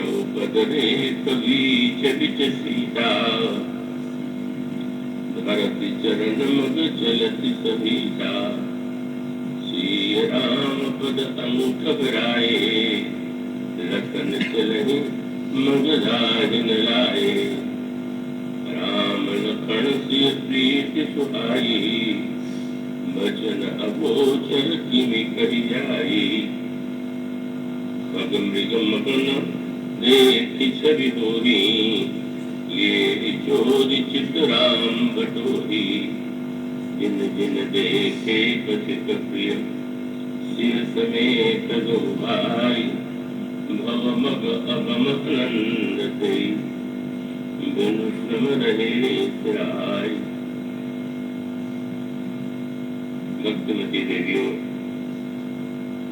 द्रौपद रे कवीच बिच सीता, भरत चरण मग चलति सभीता, श्री राम पद अंक बराए, लखन चलहि मग राहिन लाए, राम लखन सिय प्रीति सुहाई, बचन अगोचर किमि कहि जाई, खग मृग मगन देखि छवि होरी, ये चोरी चित राम बटोही, जिन जिन देखे कथित प्रिय, सिर समेत दो भाई, भव मग अगम नंद तेई, बिनु श्रम रहे सिराई। भक्तिमती देवियों,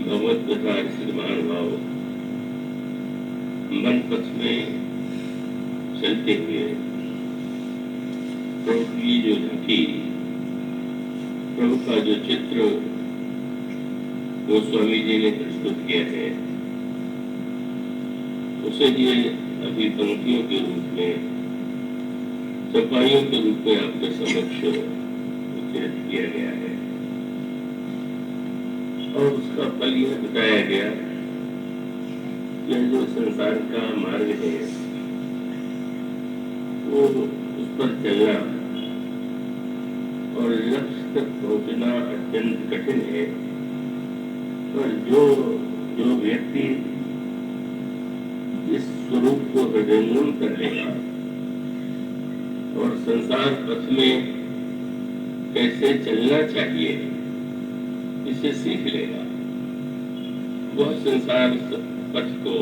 भगवत कथा श्रीमान भाव मन पथ में चलते हुए प्रभु की जो झांकी, प्रभु का जो चित्र वो स्वामी जी ने प्रस्तुत किया है, उसे ये अभी पंक्तियों के रूप में, चौपाइयों के रूप में आपके समक्ष उच्चारित किया गया है। और उसका फल यह बताया गया, यह जो संसार का मार्ग है वो उस पर चलना और लक्ष्य तक पहुंचना अत्यंत कठिन है। पर जो व्यक्ति इस स्वरूप को हृदयंगम कर लेगा और संसार पथ में कैसे चलना चाहिए इसे सीख लेगा, वह संसार पथ को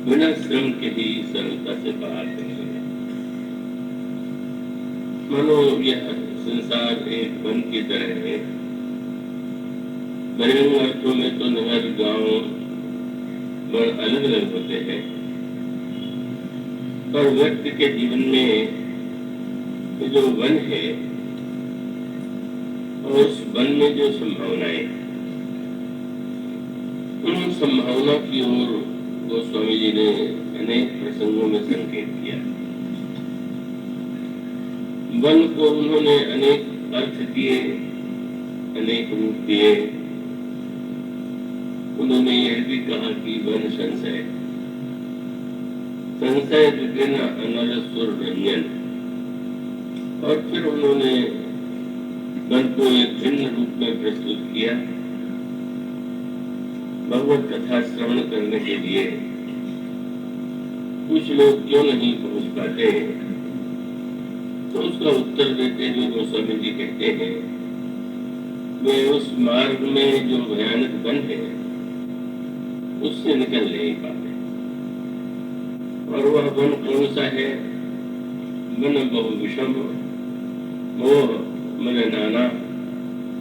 बिना श्रम के ही सरलता से पार करेगा। मानो यह संसार एक वन की तरह है। बहिरंग अर्थों में तो नगर गांव बड़ अलग अलग होते हैं, पर व्यक्ति के जीवन में जो वन है और उस वन में जो संभावनाएं, उन संभावना की ओर गोस्वामी जी ने अनेक प्रसंगों में संकेत किया। वन को उन्होंने अनेक अर्थ दिए, अनेक रूप दिए। उन्होंने यह भी कहा कि वन संशय, संशय विभिन्न अनल सुर रंजन। और फिर उन्होंने वन को एक भिन्न रूप में प्रस्तुत किया। भगवत कथा श्रवण करने के लिए कुछ लोग क्यों नहीं पहुंच पाते, तो उसका उत्तर देते हुए गोस्वामी जी कहते हैं, वे उस मार्ग में जो भयानक वन है उससे निकल नहीं पाते। और वह वन कौन सा है? वन बहु विषम, मोह मन नाना,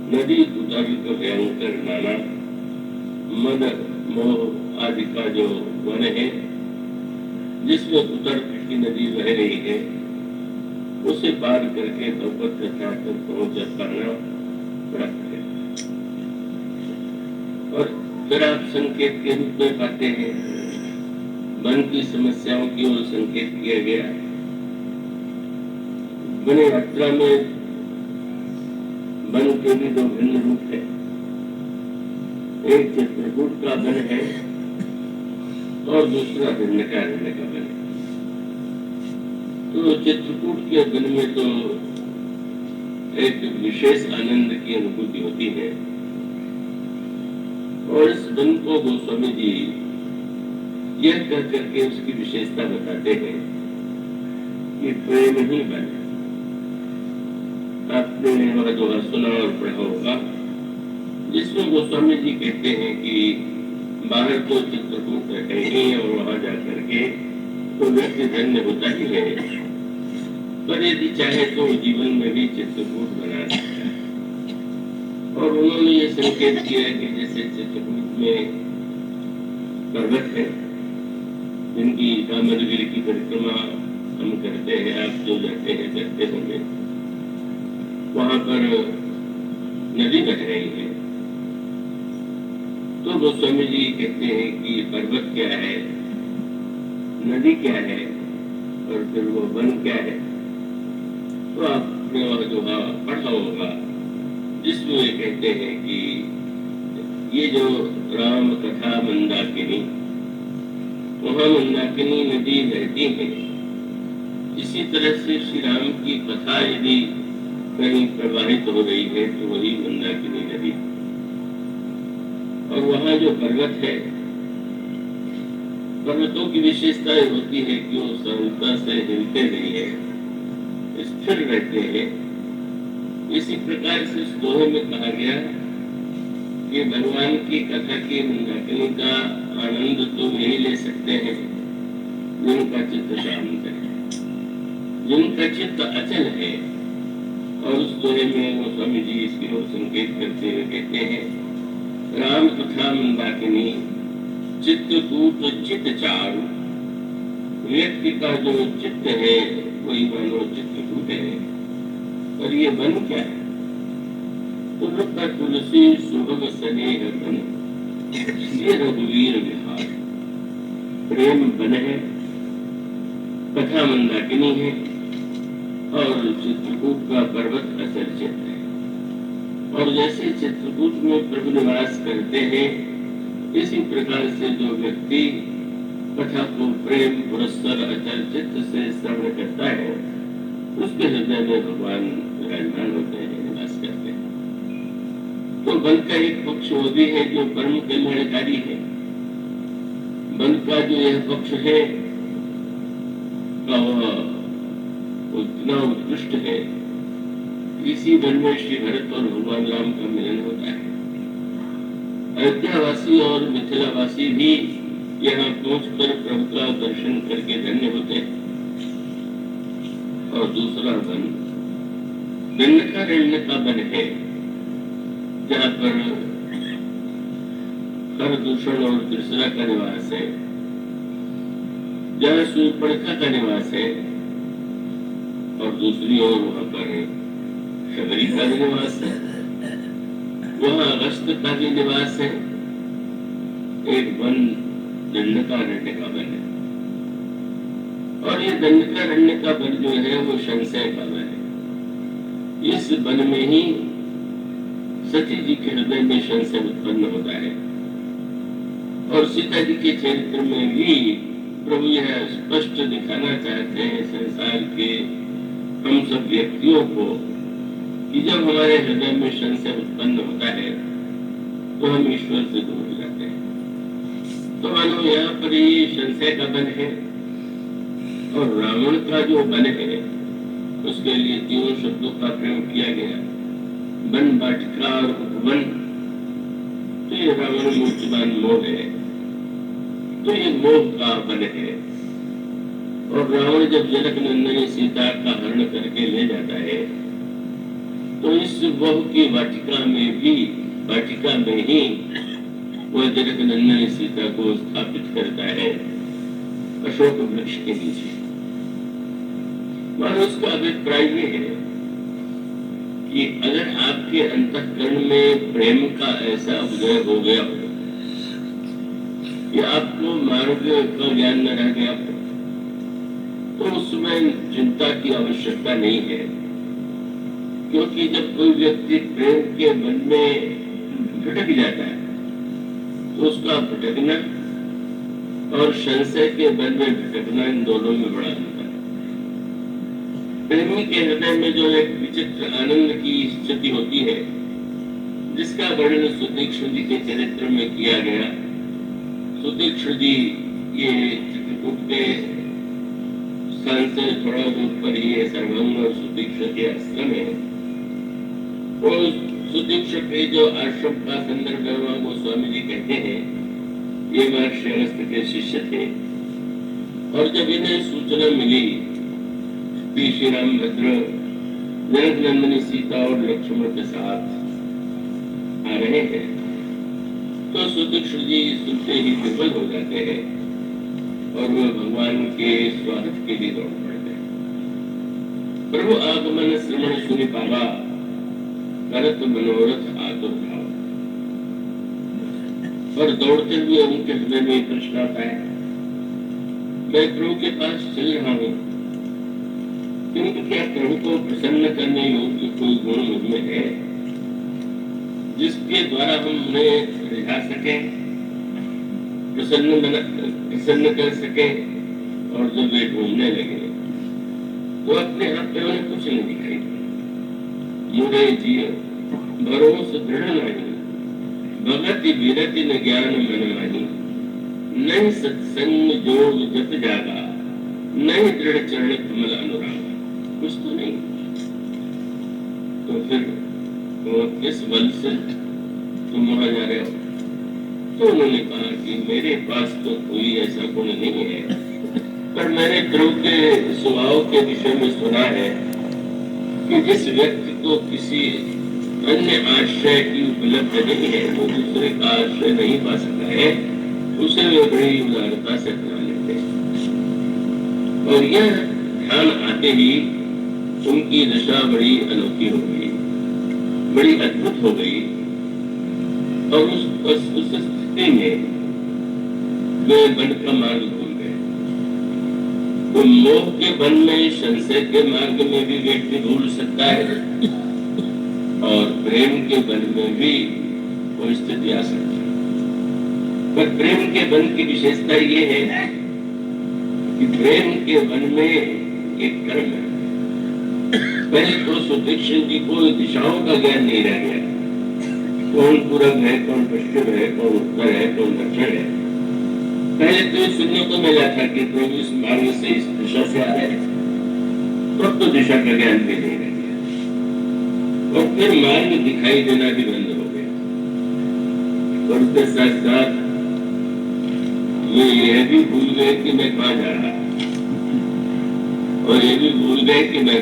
नदी उदर्ग भयंकर नाना। मद मोह आदि का जो वन है, जिसमें उतर्क की नदी बह रही है, उसे पार करके भगवत कथा तक पहुंच पाना प्राप्त है। और फिर आप संकेत के रूप में पाते हैं, मन की समस्याओं की ओर संकेत किया गया। वन यात्रा में वन के भी दो भिन्न रूप है। एक चित्रकूट का वन है और दूसरा दंडकारण्य का वन है। तो चित्रकूट के वन में तो एक विशेष आनंद की अनुभूति होती है। और इस वन को गोस्वामी जी यह कह करके उसकी विशेषता बताते हैं कि प्रेम ही वन। आपने वह दोहा सुना और पढ़ा होगा, जिसमें गोस्वामी जी कहते हैं कि बाहर तो चित्रकूट है और वहां जाकर के तो व्यक्ति धन्य होता ही है, पर यदि चाहे तो जीवन में भी चित्रकूट बना सकता है। और उन्होंने ये संकेत किया कि जैसे चित्रकूट में पर्वत है, जिनकी कामदगिरी की परिक्रमा हम करते हैं, आप जो जाते हैं करते होंगे, वहां पर नदी बह रही है, तो तो गोस्वामी जी कहते हैं कि पर्वत क्या है, नदी क्या है और फिर वो वन क्या है। तो आपने वह जो पढ़ा होगा जिसमें वे कहते हैं कि ये जो राम कथा मंदाकिनी, वहाँ मंदाकिनी नदी बहती है। इसी तरह से श्री राम की कथा यदि कहीं प्रवाहित हो रही है तो वही मंदाकिनी नदी। और वहाँ जो पर्वत है, पर्वतों की विशेषता होती है कि वो सरलता से हिलते नहीं है, स्थिर रहते हैं। इसी प्रकार से इस दोहे में कहा गया कि भगवान की कथा की मंदाकिनी का आनंद तो यही ले सकते हैं जिनका चित्त शांत है, जिनका चित्त अचल है। और उस दोहे में गोस्वामी जी इसकी ओर संकेत करते हुए कहते हैं, राम कथा मंदाकिनी चित्तकूट चित्त चारु। व्यक्ति का जो चित्त है वही मानो चित्तकूट है। और ये वन क्या है? तुलका तुलसी सुभग स्नेह बन, ये रघुवीर विहार। प्रेम वन है, कथा मंदाकिनी है और चित्रकूट का पर्वत अचल चित्त है। और जैसे चित्रकूट में प्रभु निवास करते हैं, इसी प्रकार से जो व्यक्ति कथा को प्रेम पुरस्कार अचल चित्त से श्रवण करता है, उसके हृदय में भगवान विराजमान होते हैं, निवास करते हैं। तो वन का एक पक्ष वो भी है जो परम कल्याणकारी है। वन का जो यह पक्ष है उतना उत्कृष्ट है। इसी वन में श्री भरत और भगवान राम का मिलन होता है। अयोध्यावासी और मिथिलावासी भी यहाँ पहुंचकर प्रभु का दर्शन करके धन्य होते हैं। और दूसरा वन दंडकारण्य का वन है, जहाँ पर खरदूषण और त्रिशरा का निवास है, जहाँ शूर्पणखा का निवास है। और दूसरी ओर वहाँ पर शबरी का भी निवास है, वहाँ अगस्त का भी निवास है। एक वन दंडकारण्य का वन है। और ये दंडकारण्य का वन जो है वो संशय का वन है। इस वन में ही सती जी के हृदय में संशय उत्पन्न होता है। और सीता जी के चरित्र में भी प्रभु यह स्पष्ट दिखाना चाहते हैं संसार के हम सब व्यक्तियों को कि जब हमारे हृदय में संशय उत्पन्न होता है तो हम ईश्वर से दूर हो जाते हैं। तो मानो यहाँ पर ये संशय का वन है। और रावण का जो वन है उसके लिए तीनों शब्दों का प्रयोग किया गया, वन, वाटिका और उपवन। तो ये रावण मूर्तिमान मोह है, तो ये मोह का वन है। और रावण जब जनक नंदनी सीता का हरण करके ले जाता है तो इस मोह की वाटिका में भी, वाटिका में ही वह जनक नंदनी सीता को स्थापित करता है अशोक वृक्ष के नीचे। मानो उसका अभिप्राय ये है कि अगर आपके अंतःकरण में प्रेम का ऐसा उदय हो गया हो कि आपको मार्ग का ज्ञान न रह गया हो, तो उसमें चिंता की आवश्यकता नहीं है। क्योंकि जब कोई व्यक्ति प्रेम के मन में भटक जाता है तो उसका भटकना और संशय के मन में भटकना, इन दोनों में बड़ा अंतर है। प्रेमी के हृदय में जो एक विचित्र आनंद की स्थिति होती है, जिसका वर्णन सुतीक्ष्ण जी के चरित्र में किया गया। सुतीक्ष्ण जी ये चित्रकूट के स्थान से थोड़ा दूर पर ही है, सर्वंग और सुतीक्ष्ण के आश्रम है। और सुतीक्ष्ण के जो आश्रम का संदर्भ है वहाँ गोस्वामी जी कहते हैं ये महर्षि अगस्त्य के शिष्य थे। और जब इन्हें सूचना मिली कि श्री रामभद्र जनक नंदनी सीता और लक्ष्मण के साथ आ रहे हैं, तो सुतीक्ष्ण जी सुनते ही विफल हो जाते हैं और वह भगवान के स्वागत के लिए दौड़ पड़ते हैं। प्रभु आगमन श्रवण सुनि पावा, करत मनोरथ आतुर भाव। और दौड़ते हुए उनके हृदय में प्रश्न आता है, मैं प्रभु के पास चल रहा हूँ, किंतु क्या प्रभु को प्रसन्न करने योग्य कोई गुण मुझमें है जिसके द्वारा हम उन्हें रिझा सके, प्रसन्न कर सके। और जब वे ढूंढने लगे तो अपने आप में उन्हें कुछ नहीं दिखाई दिया। मुरे जियो भरोस दृढ़ नहीं, भगति विरति न ज्ञान मन मानी, नहीं सत्संग जोग जत जागा, नहीं दृढ़ चरण कमल अनुरागा। कुछ तो नहीं। तो फिर वो किस बल से तुम वहां जा रहे हो? तो उन्होंने कहा कि मेरे पास तो कोई ऐसा गुण नहीं है, पर मैंने प्रभु के स्वभाव के विषय में सुना है कि जिस व्यक्ति को किसी अन्य आश्रय की उपलब्ध नहीं है, वो दूसरे का आश्रय नहीं पा सकता है, उसे वे बड़ी उदारता से अपना लेते हैं। और यह ध्यान आते ही उनकी दशा बड़ी अनोखी हो गई, बड़ी अद्भुत हो गई। और उस स्थिति में वे वन का मार्ग भूल गए। तो मोह के वन में, संशय के मार्ग में भी व्यक्ति भूल सकता है, और प्रेम के वन में भी वो स्थिति आ सकती है। पर प्रेम के वन की विशेषता ये है कि प्रेम के वन में एक कर्म है। पहले तो सुदीक्षण जी को दिशाओं का ज्ञान नहीं रह गया, कौन पूरब है, कौन पश्चिम है, कौन उत्तर है, कौन दक्षिण है। पहले तो सुनने को मिला था कि प्रभु इस मार्ग से, इस दिशा से आ रहे हैं, तो दिशा का ज्ञान भी नहीं रह गया। और फिर मार्ग दिखाई देना भी बंद हो गया। और उसके साथ साथ ये यह भी भूल गए कि मैं कहाँ जा रहा, और ये भी भूल गए कि मैं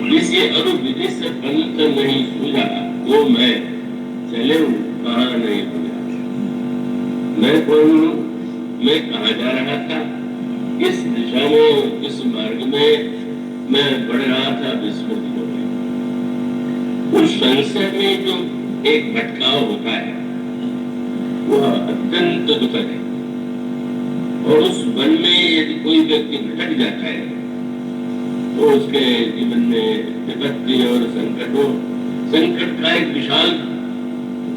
किसी अनुविधि से पंथ नहीं सूझा, वो मैं चले हूँ कहाँ नहीं भूला। मैं कौन हूँ, मैं कहाँ जा रहा था, किस दिशा में, किस मार्ग में मैं बढ़ रहा था, विस्मृत हो गया। उस संशय में जो एक भटकाव होता है वह अत्यंत दुखद है। और उस वन में यदि कोई व्यक्ति भटक जाता है तो उसके जीवन में विपत्ति और संकट का एक विशाल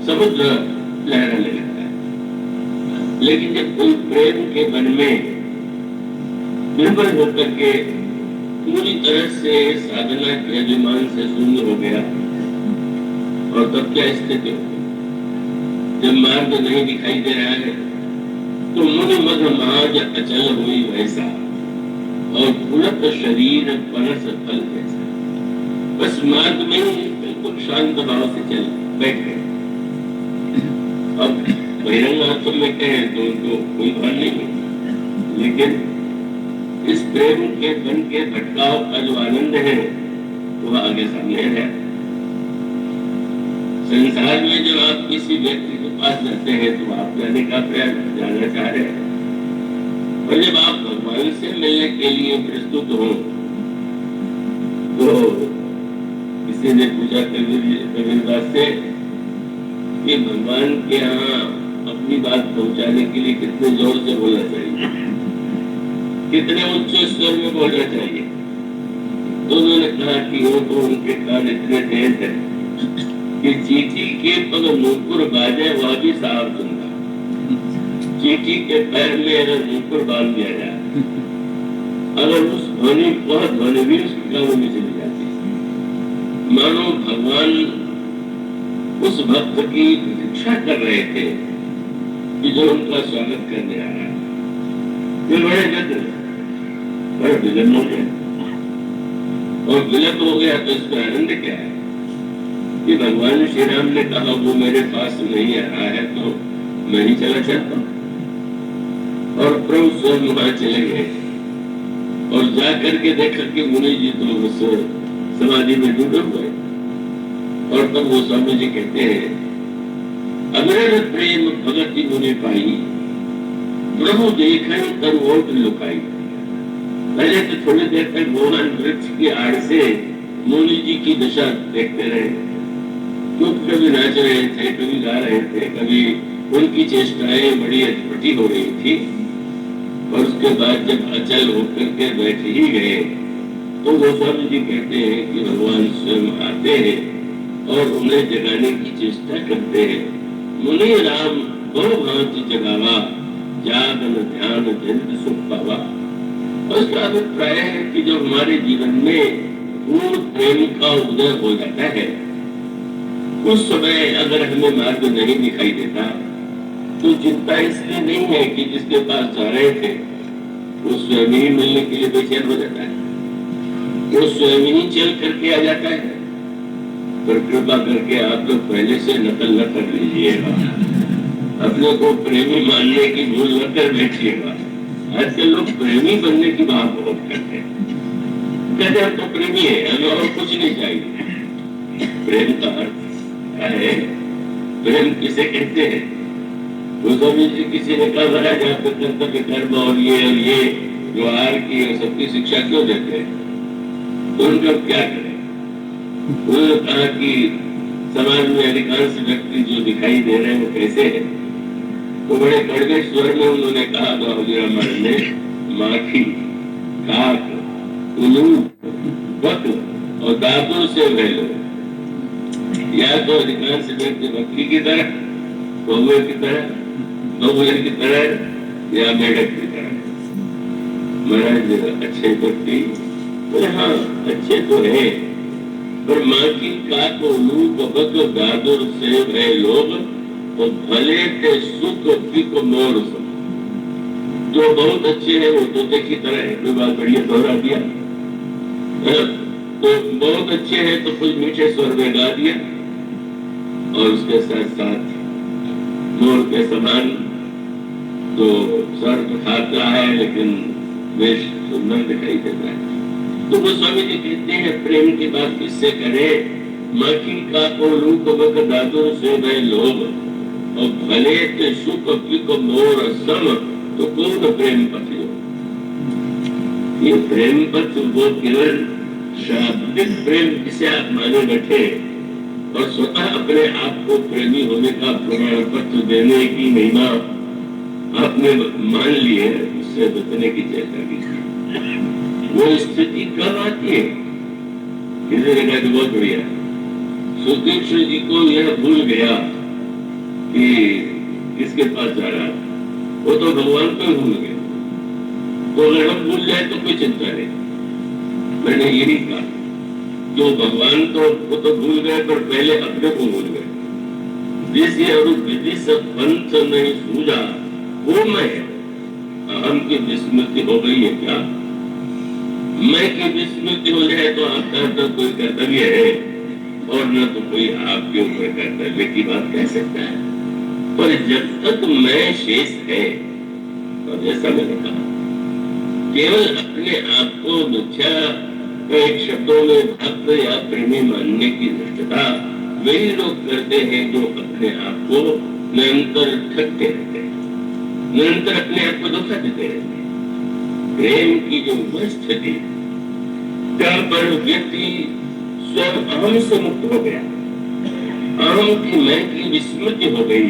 समुद्र लहराने लगता है। लेकिन जब कोई प्रेम के वन में निर्भर होकर के पूरी तरह से साधना के अभिमान से शून्य हो गया, और तब क्या स्थिति होगी? जब मार्ग नहीं दिखाई दे रहा है तो मुनि मध माज अचल हुई वैसा, और पुलक शरीर परस फल जैसा। बस मार्ग में बिल्कुल शांत भाव से चल बैठ गए। अब बहिरंग आंखों में कहे तो उनको कोई भान नहीं है, लेकिन इस प्रेम के वन के भटकाव का जो आनंद है वह आगे सामने है। संसार में जब आप किसी व्यक्ति के पास जाते हैं तो आप जाने का प्रयास जाना चाह रहे हैं, और जब आप भगवान से मिलने के लिए प्रस्तुत हो तो किसी ने पूछा कबीरदास से कि भगवान के यहाँ अपनी बात पहुंचाने के लिए कितने जोर से बोलना चाहिए, कितने उच्च स्वर में बोलना चाहिए। तो उन्होंने कहा कि वो तो उनके कान इतने तेज है कि चींटी के पग नूपुर बाजे वह भी साफ सुनता। चींटी के पैर में अगर नूपुर बांध दिया जाए, अगर उस ध्वनि वह ध्वनि भी उसके कानों में चली जाती, मानो भगवान उस भक्त की प्रतीक्षा कर रहे थे कि जो उनका स्वागत करने आ रहा है। वे बड़े जल्द बड़े विलंब हो गया, और विलंब हो गया तो इसका आनंद क्या है कि भगवान श्री राम ने कहा वो मेरे पास नहीं आ रहा है तो मैं ही चला जाता हूँ। और प्रभु स्वयं वहां चले गए और जाकर के देखा कि मुनि जी तो उस समाधि में डूबे हुए। और तब वो स्वामी जी कहते हैं, अमर प्रेम भगति मुनि पाई, प्रभु देखन तब ओट लुकाई। पहले तो थोड़ी देर तक मोहन वृक्ष की आड़ से मुनि जी की दशा देखते रहे, तो कभी नाच रहे थे, कभी गा रहे थे, कभी उनकी चेष्टाएं बड़ी अटपटी हो रही थी। और उसके बाद जब अचल होकर के बैठ ही गए तो गोस्वामी जी कहते हैं कि भगवान स्वयं आते हैं और उन्हें जगाने की चेष्टा करते हैं। मुनि राम बहु भांति जगावा, जागन ध्यान जल्द सुख पावा। और इसका अभिप्राय है कि जो हमारे जीवन में पूर्ण प्रेम का उदय हो जाता है, उस समय अगर हमें मार्ग नहीं दिखाई देता तो चिंता इसलिए नहीं है कि जिसके पास जा रहे थे वो स्वयं ही मिलने के लिए बेचैन हो जाता है, वो स्वयं ही चल करके आ जाता है। पर कृपा करके आप लोग पहले से नकल न कर लीजिएगा, अपने को प्रेमी मानने की भूल न कर बैठिएगा। आजकल लोग प्रेमी बनने की बात बहुत करते हैं, कहते हम तो प्रेमी है, हमें और कुछ नहीं चाहिए। प्रेम का अर्थ क्या है? प्रेम किसे कहते हैं? गोस्वामी जी किसी ने कहा महाराज आपको कर्तव्य कर्म और ये व्यवहार की और सबकी शिक्षा क्यों देते हैं? तो उनका क्या करें? उन्होंने कहा कि समाज में अधिकांश व्यक्ति जो दिखाई दे रहे हैं वो कैसे हैं? तो बड़े कड़वे स्वर में उन्होंने कहा बाबूजी रामायण में, माखी, काक, उल्लू, बक और दादू से भैलो। या तो अधिकांश व्यक्ति मक्खी की तरह, कौवे की तरह, बगुले की तरह या मेढक की तरह। महाराज अच्छे व्यक्ति बोले हाँ अच्छे तो है, पर माखी, काक, उल्लू, बक, दादू से भय लोग और भले के सुख पिक मोर। जो बहुत अच्छे हैं वो तोते की तरह है। कोई बात बढ़िया दोहरा दिया तो बहुत अच्छे हैं तो कुछ मीठे स्वर में गा दिया और उसके साथ साथ मोर के समान तो सर तो खाता है लेकिन वेश सुंदर दिखाई देता है। तो गोस्वामी जी कहते हैं प्रेम की बात किससे करे? माखी, काक, उल्लू, बक, दादू से भय लोग और भले के सुख पिक मोर सम। तो कौन प्रेम पथ? ये प्रेम पथ वो केवल शाब्दिक प्रेम जिसे आप माने बैठे और स्वतः अपने आप को प्रेमी होने का प्रमाण पत्र देने की महिमा आपने मान ली है, इससे बचने की चेष्टा की। वो स्थिति कब आती है? किसी ने कहा बहुत बढ़िया, सुदीक्षण जी को यह भूल गया कि किसके पास जा रहा, वो तो भगवान को भूल गया। तो अगर हम भूल जाए तो कोई चिंता नहीं। मैंने यही कहा जो भगवान तो वो तो भूल गए पर पहले अपने को भूल गए। जिस और विधि से पंथ नहीं सूझा वो मैं, अहम की विस्मृति हो गई है क्या? मैं की विस्मृति हो जाए तो आपका तो कोई कर्तव्य है और न तो कोई आपके ऊपर कर्तव्य की बात कह सकता है। पर जब तक मैं शेष है, और जैसा मैंने कहा केवल अपने आप को मिथ्या एक शब्दों में भक्त या प्रेमी मानने की दृष्टता वही लोग करते हैं जो अपने आप को निरंतर ठगते रहते हैं, निरंतर अपने आप को धोखा देते रहते हैं। प्रेम की जो वह स्थिति जहाँ पर व्यक्ति स्वयं अहम से मुक्त हो गया, अहम की मैं की विस्मृति हो गई।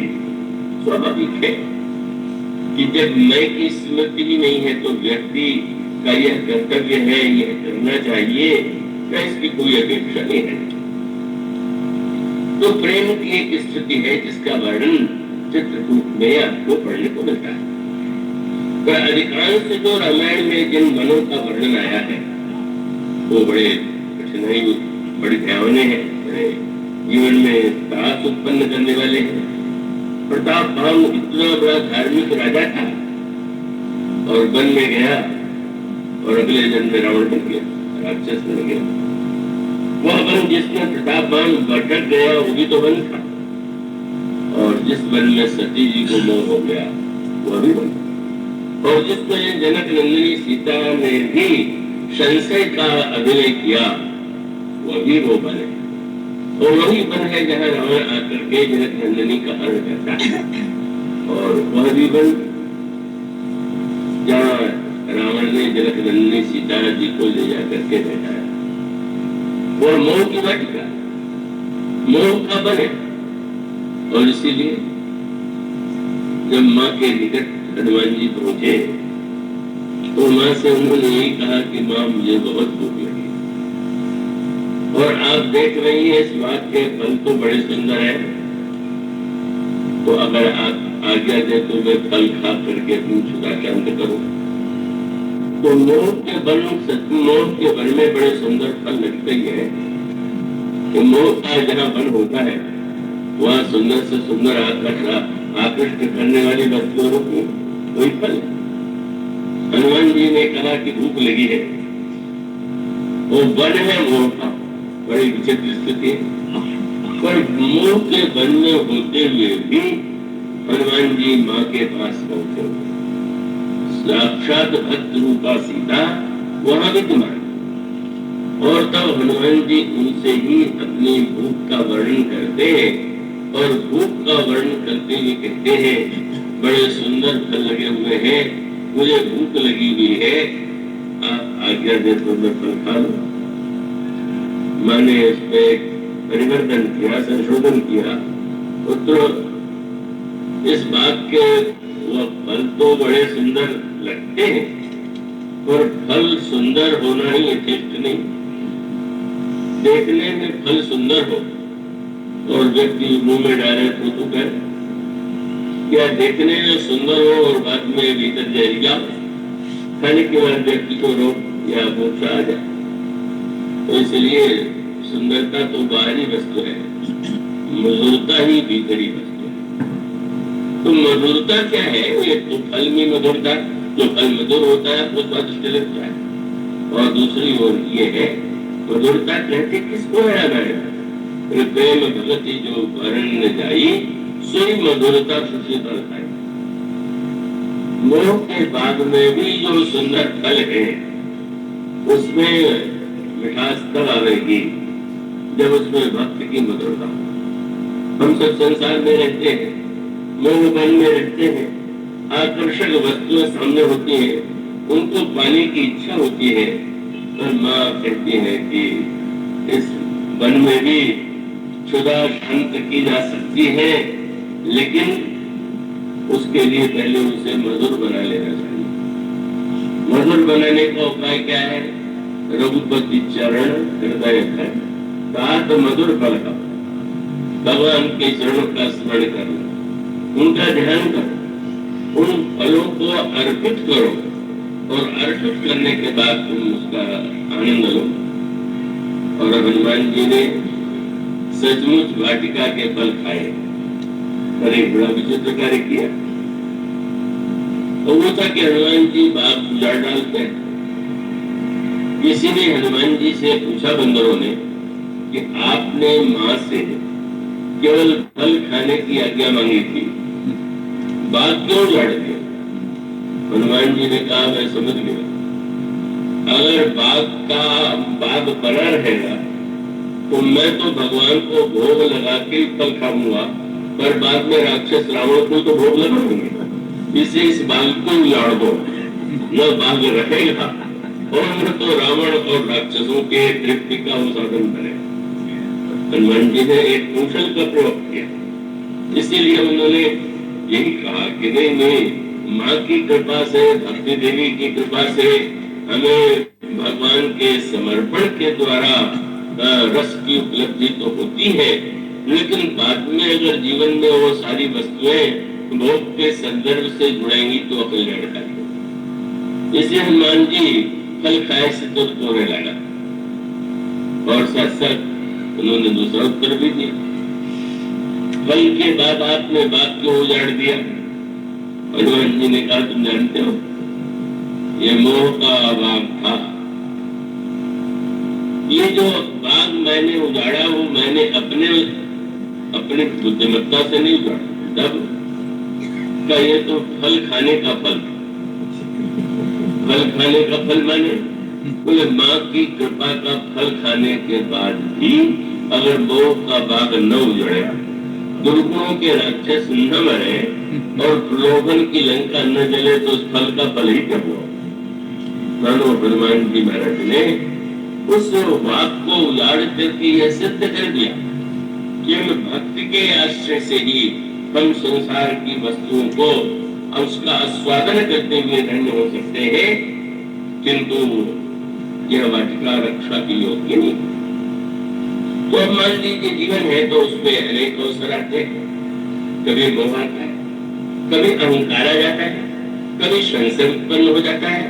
स्वाभाविक है कि जब मैं की स्मृति ही नहीं है तो व्यक्ति का यह कर्तव्य है, यह करना चाहिए, क्या इसकी कोई अपेक्षा नहीं है। तो प्रेम की एक स्थिति है जिसका वर्णन चित्रकूट में आपको पढ़ने को मिलता है। पर अधिकांश जो रामायण में जिन मनों का वर्णन आया है वो बड़े कठिनाई, बड़ी भयावने हैं, बड़े जीवन में त्रास उत्पन्न करने वाले हैं। प्रताप भानु इतना बड़ा धार्मिक राजा था और वन में गया और अगले जन्म में रावण बन गया, राक्षस बन गया। वह वन जिसमें प्रताप भानु भटक गया वो भी तो वन था, और जिस वन में सती जी को मोह हो गया वह भी वन, और जिसमें जनक नंदिनी सीता ने भी संशय का अभिनय किया वह भी वो वन है। और वही वन है जहाँ रावण आकर के जनक नंदिनी का हरण करता है, और वह भी वन जहाँ रावण ने जनक नंदिनी सीता जी को ले जाकर के बैठाया, वह मोह की वाटिका। मोह का बने। और इसीलिए जब माँ के निकट हनुमान जी पहुंचे तो माँ से उन्होंने यही कहा कि माँ मुझे बहुत भूख लगी, और आप देख रही हैं इस बात के फल तो बड़े सुंदर है, तो अगर आप आज्ञा दे तो मैं फल खा करके अपनी क्षुधा शांत करूं। तो मोह के वन में बड़े सुंदर फल लगते ही है। तो मोह का जहाँ वन होता है वहाँ सुंदर से सुंदर आकृष्ट करने वाली वस्तुओं की कोई फल है। हनुमान जी ने कहा कि भूख लगी है, वो वन है मोह का, बड़ी विचित्र स्थिति है। पर मोह के वन में होते हुए भी हनुमान जी माँ के पास पहुंचे। साक्षात भक्त रूपा सीता वहां विद्यमान, और तब हनुमान जी उनसे ही अपनी भूख का वर्णन करते हैं, और भूख का वर्णन करते हुए कहते हैं बड़े सुंदर फल लगे हुए हैं, मुझे भूख लगी हुई है, आप आज्ञा दे तो मैं फल खा लूं। मैंने इसमें परिवर्तन किया, संशोधन किया। पुत्र इस बात के वह फल तो बड़े सुंदर लगते हैं, पर फल सुंदर होना ही यथेष्ट नहीं। देखने में फल सुंदर हो और व्यक्ति मुंह में डाले तो कहे, क्या देखने में सुंदर हो और बाद में भीतर जहरीला हो, खाने के बाद व्यक्ति को रोग या मोक्षा आ जाए। तो इसलिए सुंदरता तो बाहरी वस्तु है, मधुरता ही भीतरी वस्तु है। तो मधुरता क्या है? ये तो फल में मधुरता, जो फल मधुर होता है वो स्वादिष्ट लगता है। और दूसरी ओर ये है मधुरता कहते किसको है? प्रेम भगति जो वर्ण जाई सोई मधुरता सुशीतल है। मोह के बाग में भी जो सुंदर फल है उसमें मिठास तब आवेगी जब उसमें भक्त की मधुरता। हम सब संसार में रहते हैं, मोह वन में रहते हैं, आकर्षक वस्तुएं सामने होती हैं, उनको पाने की इच्छा होती है, और माँ कहती है कि इस वन में भी क्षुधा शांत की जा सकती है, लेकिन उसके लिए पहले उसे मधुर बना लेना चाहिए। मधुर बनाने का उपाय क्या है? रघुपति चरण हृदय कर तात मधुर फल का, भगवान के चरणों का स्मरण करो, उनका ध्यान करो, उन फलों को अर्पित करो, और अर्पित करने के बाद तुम उसका आनंद लो। और हनुमान जी ने सचमुच वाटिका के फल खाए, पर एक बड़ा विचित्र कार्य किया। तो वो था कि हनुमान जी बाग उजाड़ डालते हैं। किसी ने हनुमान जी से पूछा, बंदरों ने, कि आपने माँ से केवल फल खाने की आज्ञा मांगी थी, बाग क्यों उजाड़ दिया? हनुमान जी ने कहा, मैं समझ गया, अगर बाग बना रहेगा तो मैं तो भगवान को भोग लगा के फल खाऊंगा, पर बाद में राक्षस रावण को तो भोग लगाएंगे, इसे इस बाग को उजाड़ दो, न बाग रहेगा और न तो रावण और राक्षसों के तृप्ति का वो साधन बने। हनुमान जी ने एक कौशल का प्रयोग किया, इसीलिए उन्होंने यही कहा कि नहीं, माँ की कृपा से, भक्ति देवी की कृपा से हमें भगवान के समर्पण के द्वारा रस की उपलब्धि तो होती है, लेकिन बाद में अगर जीवन में वो सारी वस्तुएं भोग के संदर्भ से जुड़ेंगी तो अकल्याण करेंगे। इसलिए हनुमान जी फल खाए से तो होने लगा, और साथ साथ उन्होंने दूसरा उत्तर भी दिया, फल के बाद आपने बाग क्यों उजाड़ दिया? हनुमान जी ने कहा, तुम जानते हो ये मोह का बाग था, ये जो बाग मैंने उजाड़ा वो मैंने अपने बुद्धिमत्ता से नहीं उजाड़ा, तब का ये तो फल खाने का फल माने बोले माँ की कृपा का फल खाने के बाद भी अगर मोह का बाग न उजड़े, दुर्गुणों के राक्षस न मरे और प्रलोभन की लंका न जले तो उस फल का फल ही क्या हुआ? हनुमान जी महाराज ने उस वाक को उजाड़ करके यह सिद्ध कर दिया केवल भक्ति के आश्रय से ही हम संसार की वस्तुओं को उसका आस्वादन करते हुए धन्य हो सकते हैं, किंतु यह वाटिका रक्षा के योग्य नहीं। तो अब मान लीजिए जीवन है तो उसमें अनेक अवसर आते हैं, कभी मोह आता है, कभी अहंकार आ जाता है, कभी संशय उत्पन्न हो जाता है।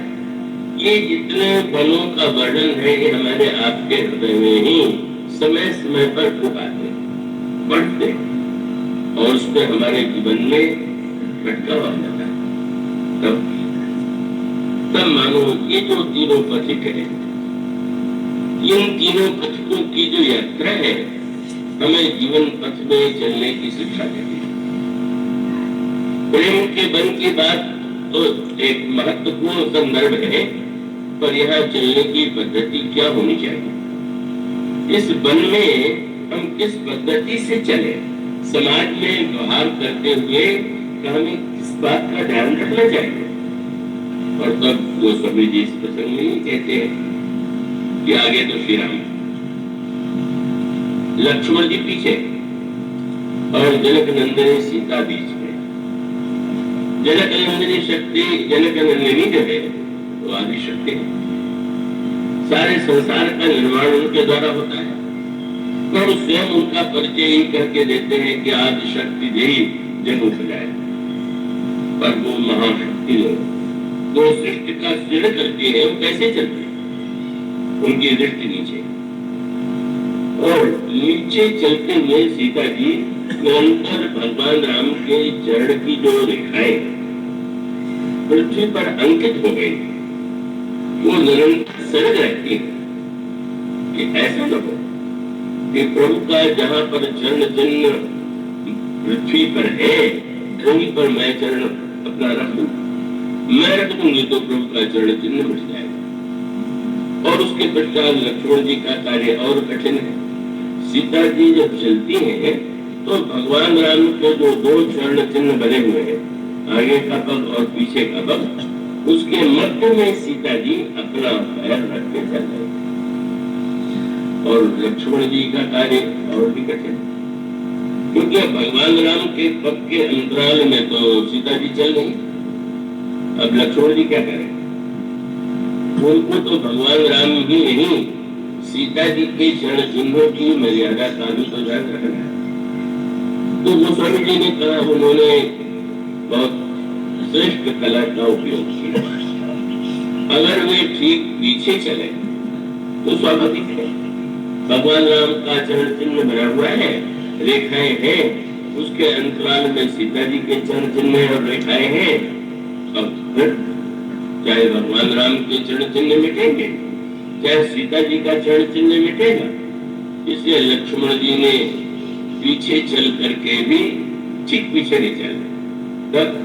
ये जितने बलों का वर्णन है ये हमारे आपके हृदय में ही समय समय पर उठाते बढ़ते और उस पर हमारे जीवन में भटकाव आ जाता है। तब मानो ये जो तीनों पथिक है, इन तीनों पथिकों की जो यात्रा है हमें जीवन पथ में चलने की शिक्षा देती है। प्रेम के बल की बात तो एक महत्वपूर्ण संदर्भ है, पर यहाँ चलने की पद्धति क्या होनी चाहिए? इस वन में हम किस पद्धति से चले, समाज में व्यवहार करते हुए हमें किस बात का ध्यान रखना चाहिए? और तब गोस्वामी जी इस प्रसंग में कहते हैं कि आगे तो श्री राम, लक्ष्मण जी पीछे और जनक नंदनी सीता बीच में। जनक नंदनी शक्ति, जनक नंदिनी जो है वो आदि शक्ति है। सारे संसार का निर्माण उनके द्वारा होता है, पर स्वयं उनका परिचय ही करके देते हैं कि आदि शक्ति देही जग उपजाए। पर वो महाशक्ति जो सृष्टि का सृजन करती है वो कैसे चलती है? उनकी दृष्टि नीचे, और नीचे चलते हुए सीता जी निरंतर भगवान राम के चरण की जो रेखाएं पृथ्वी पर अंकित हो गई वो निरंतर सरल रहती है कि ऐसा न हो कि प्रभु का जहां पर चरण चिन्ह पृथ्वी पर है वहीं पर मैं चरण अपना रख दूं, मैं रख दूंगी तो प्रभु का चरण चिन्ह मिट जाएगा। और उसके पश्चात लक्ष्मण जी का कार्य और कठिन है। सीता जी जब चलती हैं तो भगवान राम के जो दो चरण चिन्ह बने हुए हैं, आगे का पग और पीछे का पग, उसके मध्य में सीता जी अपना पैर रख के चल रहे। और लक्ष्मण जी का कार्य और भी कठिन, क्योंकि भगवान राम के पग के अंतराल में तो सीता जी चल रही, अब लक्ष्मण जी क्या करें? उनको तो भगवान राम ही नहीं, सीता जी के चरण चिन्हों की मर्यादा का भी तो ध्यान रखना है। तो गोस्वामी जी ने कहा, उन्होंने बहुत श्रेष्ठ कला का उपयोग किया। अगर वे ठीक पीछे चले तो स्वाभाविक है, भगवान राम का चरण चिन्ह बना हुआ है, रेखाएं हैं, उसके अंतराल में सीता जी के चरण चिन्ह और रेखाएं हैं। अब फिर चाहे भगवान राम के चरण चिन्ह मिटेंगे, चाहे सीता जी का चरण चिन्ह मिटेगा। इसलिए लक्ष्मण जी ने पीछे चल करके भी ठीक पीछे नहीं चले, तब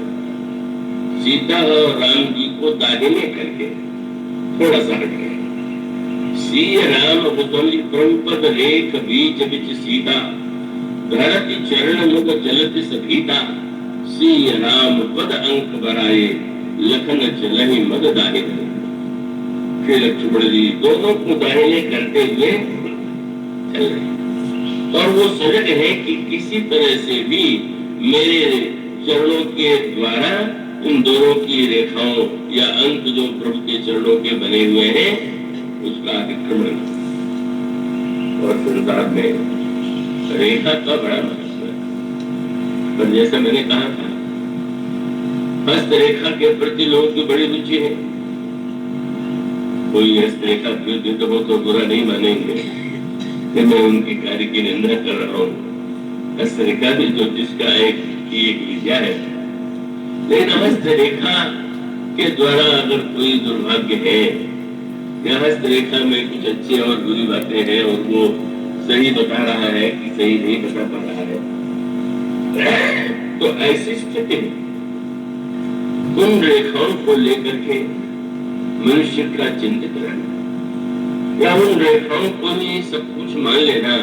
सीता और राम जी को दाहिने करके थोड़ा सा हट गए। सी राम गोस्वामी प्रभुपद रेख बीच बिच सीता, धरती चरण मुख चलत सभीता, सी राम पद अंक बराए, लखन चलहि मद दाहिने। फिर लक्ष्मण जी दोनों को दाहिने करते हुए चल रहे, और वो सजग है कि किसी तरह से भी मेरे चरणों के द्वारा उन दोनों की रेखाओं या अंक जो प्रभु के चरणों के बने हुए हैं उसका अतिक्रमण। और संसार में रेखा का बड़ा महत्व है, पर जैसा मैंने कहा था, हस्तरेखा के प्रति लोगों की बड़ी रुचि है। कोई हस्तरेखा विरुद्ध हो तो बुरा नहीं मानेंगे कि मैं उनके कार्य की निंदा कर रहा हूँ। हस्तरेखा भी ज्योतिष का एक विद्या है, लेकिन हस्तरेखा के द्वारा अगर कोई दुर्भाग्य है या हस्तरेखा में कुछ अच्छी और बुरी बातें हैं और वो सही बता रहा है कि सही नहीं बता पा रहा है, तो ऐसी स्थिति में उन रेखाओं को लेकर के मनुष्य का चिंतित रहना या उन रेखाओं को ही सब कुछ मान लेना,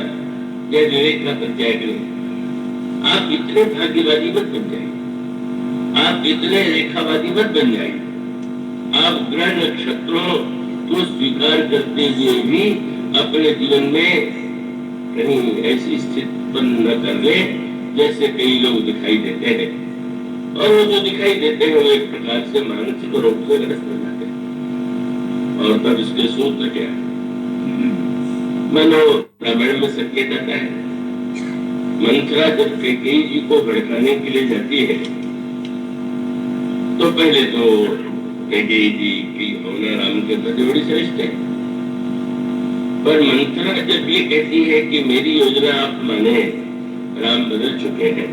यह विवेक का प्रत्याग नहीं। आप इतने भाग्यवादी मत बन जाइए, आप इतने रेखावादी मत बन जाइए। आप ग्रह नक्षत्रों को स्वीकार करते हुए भी अपने जीवन में कहीं ऐसी स्थिति उत्पन्न न कर ले जैसे कई लोग दिखाई देते हैं, और वो जो दिखाई देते हैं वो एक प्रकार से मानसिक रोग से ग्रस्त हो जाते हैं। और तब इसके सूत्र क्या है? मनो रामायण में संकेत आता है, मंत्रा जब कैकेयी जी को भड़काने के लिए जाती है तो पहले तो कैकेयी जी की भावना राम के प्रति बड़ी श्रेष्ठ है, पर मंत्रा जब ये कहती है कि मेरी योजना आप माने, राम बदल चुके हैं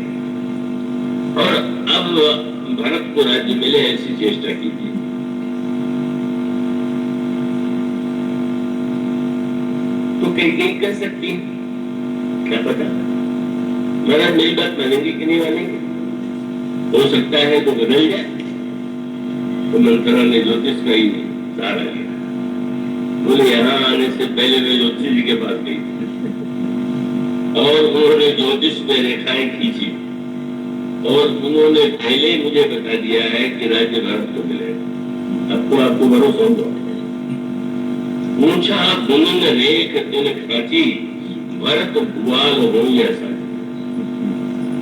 और अब भरत को राज्य मिले, ऐसी चेष्टा की थी। तो कैकेयी कर सकती है, क्या पता महाराज मेरी बात मानेंगे कि नहीं मानेंगे, हो सकता है तो बदल जाए। तो मंत्रा ने ज्योतिष का ही सहारा लिया, बोले यहाँ आने से पहले वे ज्योतिष जी के पास गई और उन्होंने ज्योतिष में रेखाएं खींची और उन्होंने पहले ही मुझे बता दिया है कि राज्य भरत को मिलेगा। आपको भरोसा होगा? पूछा मुनि ने रेख दिन खाची, भरत भुआल हो ऐसा।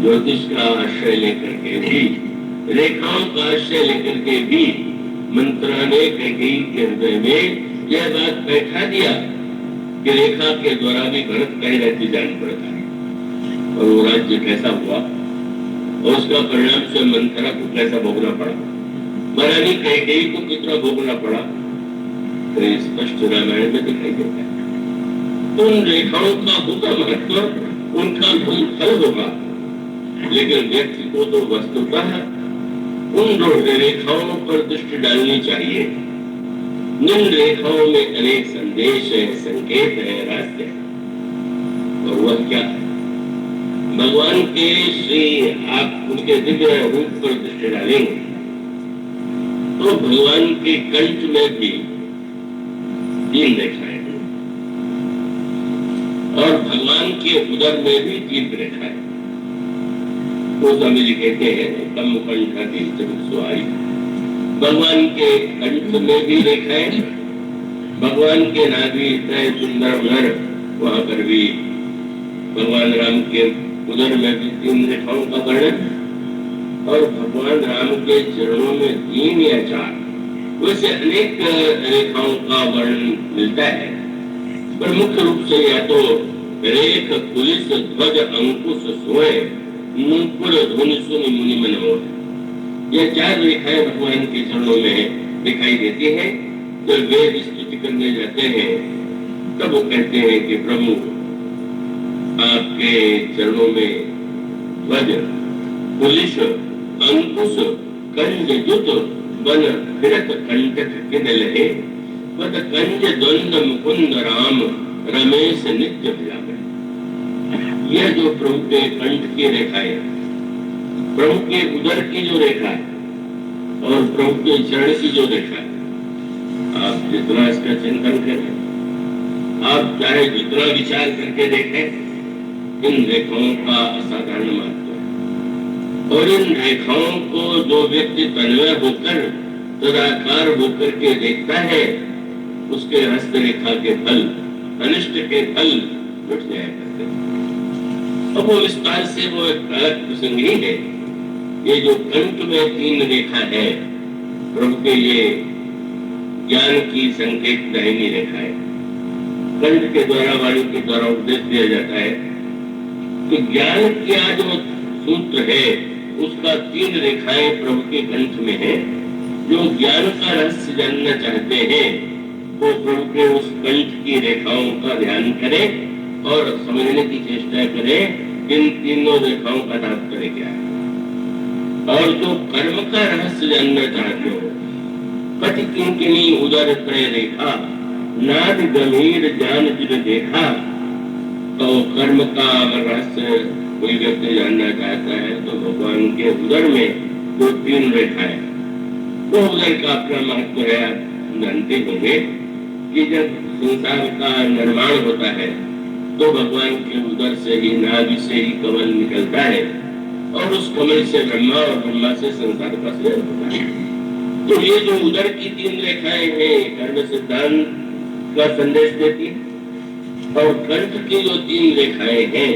ज्योतिष का आश्रय लेकर के भी, रेखाओं का आश्रय लेकर के भी मंत्रा ने कैकेयी के हृदय में यह बात बैठा दिया कि रेखा के द्वारा भी भरत कहीं रहती जान पड़ता है। और वो राज्य कैसा हुआ और उसका परिणाम से मंत्रा को कैसा भोगना पड़ा, महारानी कैकेयी को कितना भोगना पड़ा, तो स्पष्ट रामायण में दिखाई देता है। उन रेखाओं का होगा महत्व, उनका फल होगा, लेकिन व्यक्ति को तो वस्तुतः उन रेखाओं पर दृष्टि डालनी चाहिए। निम्न रेखाओं में अनेक संदेश है, संकेत है, रहस्य है। और वह क्या है? भगवान के श्री आप उनके दिव्य रूप पर दृष्टि डालेंगे तो भगवान के कंठ में भी 3 रेखाएं हैं और भगवान के उदर में भी 3 रेखाएं। तो स्वामी जी कहते हैं कम कंठा की सुहाई, भगवान के कंठ में भी रेखाएं, भगवान के नाभि इतने सुंदर उदर, वहां पर भी भगवान राम के उदर में भी 3 रेखाओं का वर्णन, और भगवान राम के चरणों में 3 या 4, वैसे अनेक रेखाओं का वर्णन मिलता है। पर मुख्य रूप से या तो रेख, कुलिस, ध्वज, अंकुश, सोए, मुकुर, धुनि, सुनि, मुनि, मनोहर, ये 4 रेखाएं भगवान के चरणों में दिखाई देती हैं। जब वे स्तुति करने जाते हैं तब वो कहते हैं कि प्रभु आपके चरणों में ध्वज, कुलिश, अंकुश, कंज, युत, बन, फिरत, कंटक, किन लहे, पद कंज, द्वंद, मुकुंद, राम, रमेश, नित्य विलाप। यह जो प्रभु के कंठ की रेखा है, प्रभु के उदर की जो रेखा है और प्रभु के चरण की जो रेखा है, आप जितना इसका चिंतन करें, आप चाहे जितना विचार करके देखें, इन रेखाओं का असाधारण महत्व है। और इन रेखाओं को जो व्यक्ति तन्वय होकर, तदाकार होकर के देखता है, उसके हस्तरेखा के फल, अनिष्ट के फल मिट जाया करते हैं। अब वो विस्तार से वो एक अलग प्रसंग ही है। ये जो कंठ में 3 रेखा है, प्रभु के ये ज्ञान की संकेत दाहिनी रेखा है। कंठ के द्वारा, वाणी के द्वारा उपदेश दिया जाता है कि ज्ञान का जो सूत्र है उसका 3 रेखाएं प्रभु के कंठ में है। जो ज्ञान का रहस्य जानना चाहते हैं वो प्रभु के उस कंठ की रेखाओं का ध्यान करें और समझने की चेष्टा करें इन तीनों रेखाओं का तात्पर्य क्या है। और जो कर्म का रहस्य जानना चाहते हो, पति किंकिनी उदर त्रय रेखा, नाद गंभीर जान जिन देखा, तो कर्म का अगर रहस्य कोई व्यक्ति जानना चाहता है तो भगवान के उदर में जो 3 रेखाएं, वो उदर का अपना महत्व है। आप जानते होंगे कि जब संसार का निर्माण होता है तो भगवान के उदर से ही, नाभि से ही कमल निकलता है और उस कमल से ब्रह्मा और ब्रह्मा से संसार का सृजन होता है। तो ये जो उदर की 3 रेखाएं हैं, कर्म सिद्धांत का संदेश देती है। और कंठ की जो 3 रेखाएं हैं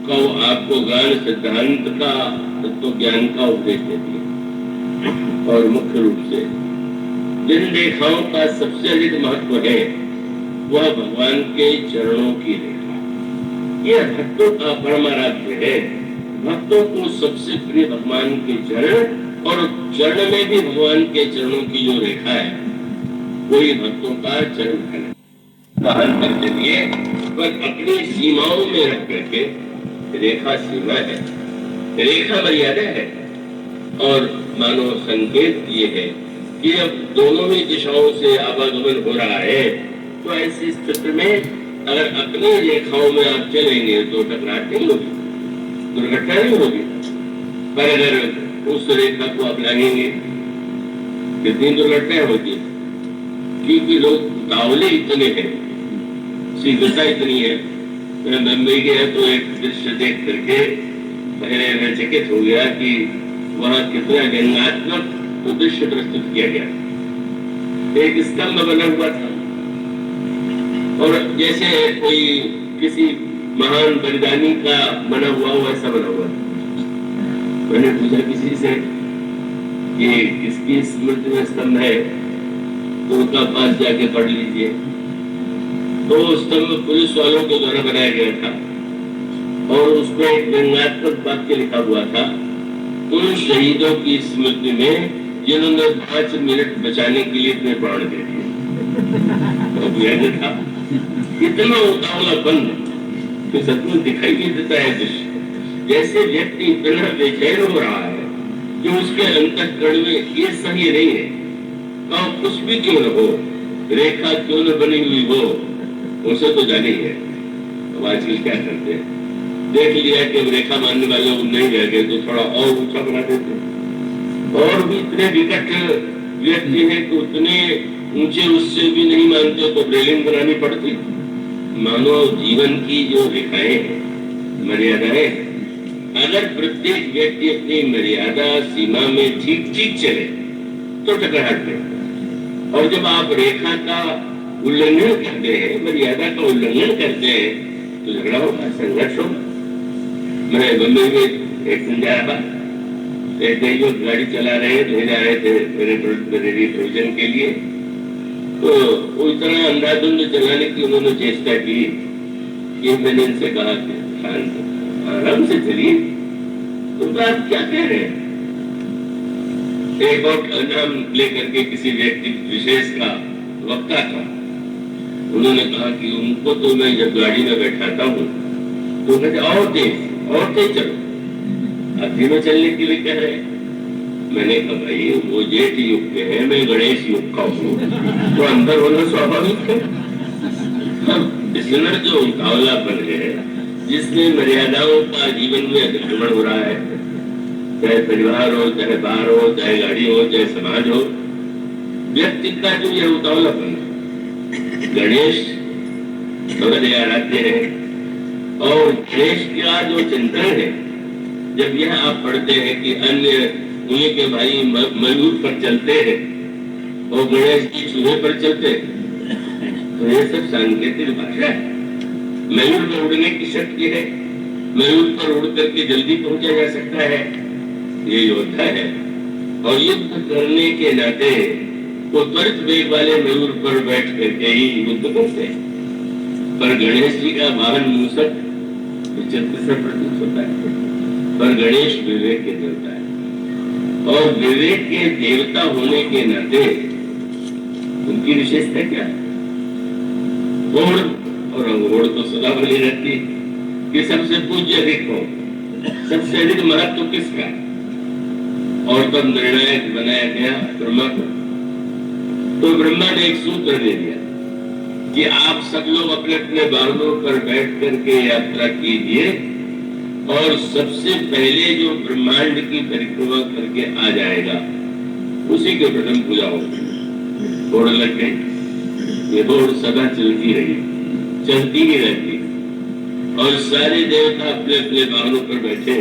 का वो आपको ज्ञान सिद्धांत का तत्व ज्ञान का उपदेश देती है। और मुख्य रूप से जिन रेखाओं का सबसे अधिक महत्व है वह भगवान के चरणों की रेखा। यह भक्तों का परमाराध्य है। भक्तों को सबसे प्रिय भगवान के चरण, और चरण में भी भगवान के चरणों की जो रेखा है वही भक्तों का चरण है। महानतर के लिए पर अपनी सीमाओं में रख करके, रेखा सीमा है, रेखा मर्यादा है, और मानो संकेत ये है कि अब दोनों ही दिशाओं से आवागमन हो रहा है, तो ऐसी स्थिति में अगर अपनी रेखाओं में आप चलेंगे तो टकराहट नहीं होगी, दुर्घटना नहीं होगी। पर अगर उस रेखा को अपनाएंगे कितनी दुर्घटनाएं होती है, क्योंकि लोग उतावले इतने हैं, शीघ्रता इतनी है। मैं बम्बई गया तो एक दृश्य देख करके पहले चकित हो गया कि वहां कितना व्यंग्यात्मक दृश्य प्रस्तुत किया गया। एक स्तंभ बना हुआ था और जैसे कोई किसी महान बलिदानी का बना हुआ हो ऐसा बना हुआ। मैंने पूछा किसी से कि किसकी स्मृति में स्तंभ है, तो उनका पास जाके पढ़ लीजिए। तो स्तंभ पुलिस वालों के द्वारा बनाया गया था और उसमें एक व्यंग्यात्मक वाक्य लिखा हुआ था, उन शहीदों की स्मृति में जिन्होंने 5 मिनट बचाने के लिए अपने प्राण दे दिए। था इतना उतावलापन कि सचमुच दिखाई नहीं देता है दृश्य। जैसे व्यक्ति इतना बेचैन हो रहा है कि उसके अंतःकरण में ये सही नहीं है, तो कुछ भी क्यों न हो, रेखा क्यों न बनी हुई हो, उसे तो जाने ही है। अब आजकल क्या करते हैं, देख लिया कि अब रेखा मानने वाले नहीं रह गए तो थोड़ा और ऊंचा बना देते। और भी इतने विकट व्यक्ति है कि उतने ऊंचे उससे भी नहीं मानते तो रेलिंग बनानी पड़ती। मानव जीवन की जो रेखाएं हैं, मर्यादाएं, अगर प्रत्येक व्यक्ति अपनी मर्यादा सीमा में ठीक ठीक चले तो टकराहट नहीं। और जब आप रेखा का उल्लंघन करते हैं, मर्यादा का उल्लंघन करते हैं, तो झगड़ा होगा, संघर्ष होगा। मैं बम्बई में एक दिन जा रहा, एक गाड़ी चला रहे थे, जा रहे थे मेरे रिप्रेजेंट के लिए, तो वो इतना अंधाधुंध चलाने की उन्होंने चेष्टा की कि मैंने इनसे कहा कि शांत आराम से चलिए, तो आप क्या कह रहे हैं। एक और नाम लेकर के किसी व्यक्ति विशेष का वक्ता था, उन्होंने कहा कि उनको तो मैं जब गाड़ी में बैठाता हूँ तो कहते और तेज चलो, आप धीमे चलने के लिए कह रहे हैं। मैंने कहा भाई वो जेठ युग के हैं, मैं गणेश युग का हूँ, तो अंदर होना स्वाभाविक है। इसमें जो उतावलापन है, जिसमें मर्यादाओं का जीवन में अतिक्रमण हो रहा है, चाहे परिवार हो, चाहे बाहर हो, चाहे गाड़ी हो, चाहे समाज हो, व्यक्ति का जो यह उतावलापन है। गणेश भगवान आराध्य है और गणेश का जो चिंतन है, जब यह आप पढ़ते हैं कि अन्य उन्हीं के भाई मयूर पर चलते हैं और गणेश जी चूहे पर चलते हैं, तो ये सब सांकेतिक भाषा है। मयूर में उड़ने की शक्ति है, मयूर पर उड़ करके जल्दी पहुंचा जा सकता है, ये योद्धा है। और युद्ध करने के नाते वो त्वरित वेग वाले मयूर पर बैठ करके ही युद्ध करते हैं। पर गणेश जी का वाहन मूसक विचित्र से प्रतीत होता है, पर गणेश विवेक के देवता है और विवेक के देवता होने के नाते उनकी विशेषता क्या है। घोड़ और अंगोड़ तो सदा बनी रहती कि सबसे पूज्य अधिक हो, सबसे अधिक महत्व किसका, और तब निर्णायक बनाया गया ब्रह्मा को। तो ब्रह्मा ने एक सूत्र दे दिया कि आप सब लोग अपने अपने वाहनों पर बैठ करके यात्रा कीजिए और सबसे पहले जो ब्रह्मांड की परिक्रमा करके आ जाएगा उसी के प्रथम पूजा होगी। घोड़ लग गई, ये घोड़ सदा चलती रही, चलती ही रहती, और सारे देवता अपने अपने वाहनों पर बैठे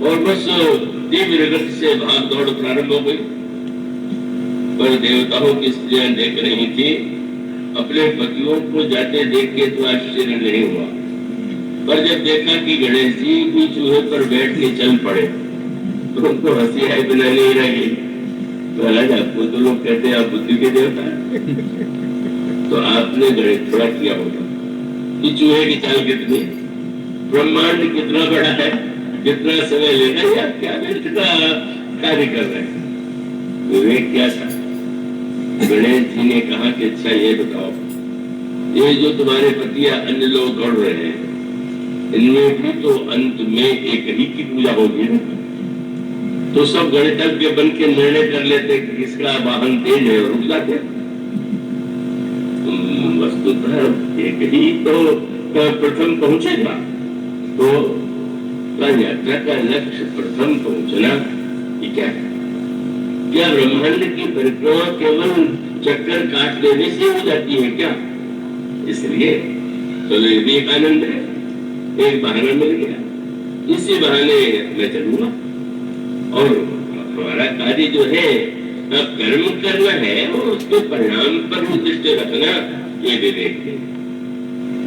और बस दिव्य गति से भाग दौड़ प्रारंभ हो गई। पर देवताओं की स्त्रियां देख रही थी अपने पतियों को जाते देख के तो आश्चर्य नहीं हुआ, पर जब देखा कि गणेश जी भी चूहे पर बैठ के चल पड़े तो उनको हंसी आई बिना नहीं रही। महाराज आपको तो लोग कहते हैं आप बुद्धि के देवता तो आपने गणेश थोड़ा किया होगा कि चूहे की चाल कितनी, ब्रह्मांड कितना बड़ा है, कितना समय लेगा, या क्या कितना कार्य कर रहे हैं। विवेक क्या था? गणेश जी ने कहा कि अच्छा ये बताओ, ये जो तुम्हारे पति या अन्य लोग दौड़ रहे हैं इनमें भी तो अंत में एक ही की पूजा होगी ना। तो सब गणितज्ञ बन के निर्णय कर लेते कि किसका वाहन तेज है और रुक जाते। वस्तुतः एक ही तो प्रथम पहुंचेगा, तो यात्रा का लक्ष्य प्रथम पहुंचना ये क्या है? क्या ब्रह्मांड की परिक्रमा केवल चक्कर काट देने से हो जाती है क्या? इसलिए चलो ये भी एक आनंद है, एक बहाना मिल गया, इसी बहाने मैं चलूंगा। और हमारा कार्य जो है कर्म करना है और उसके परिणाम पर भी दृष्टि रखना, ये विवेक है।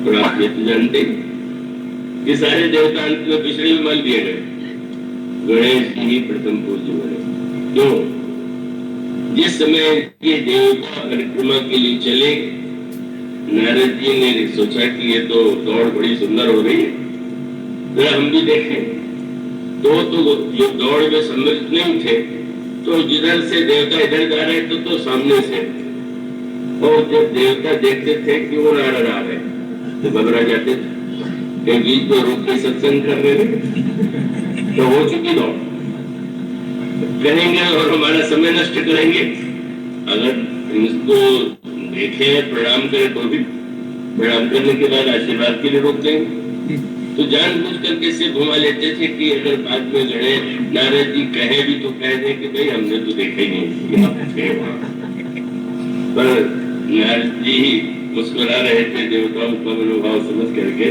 और आप ये तो जानते हैं कि सारे देवता अंत में पिछड़े में मान दिए गए, गणेश जी ही प्रथम पूज्य बने। क्यों? जिस समय ये देवता परिक्रमा के लिए चले, नारद जी ने सोचा कि ये तो दौड़ बड़ी सुंदर हो रही है, जरा हम भी देखें। तो जो दौड़ में सम्मिलित नहीं थे, तो जिधर से देवता इधर जा रहे थे तो सामने से, और जब देवता देखते थे कि वो नारद आ रहे तो घबरा जाते थे कि बीच में रुक के सत्संग कर रहे थे, तो हो चुकी दौड़ करेंगे और हमारा समय नष्ट करेंगे। अगर इसको देखे प्रणाम करें तो भी प्रणाम करने के बाद आशीर्वाद के लिए रोक देंगे। तो जानबूझ करके से घुमा लेते थे कि अगर बाद में लड़े नारद जी कहे भी तो कह दे कि भाई हमने तो देखा ही नहीं वहां। पर नारद जी मुस्कुरा रहे थे देवताओं का मनोभाव समझ करके।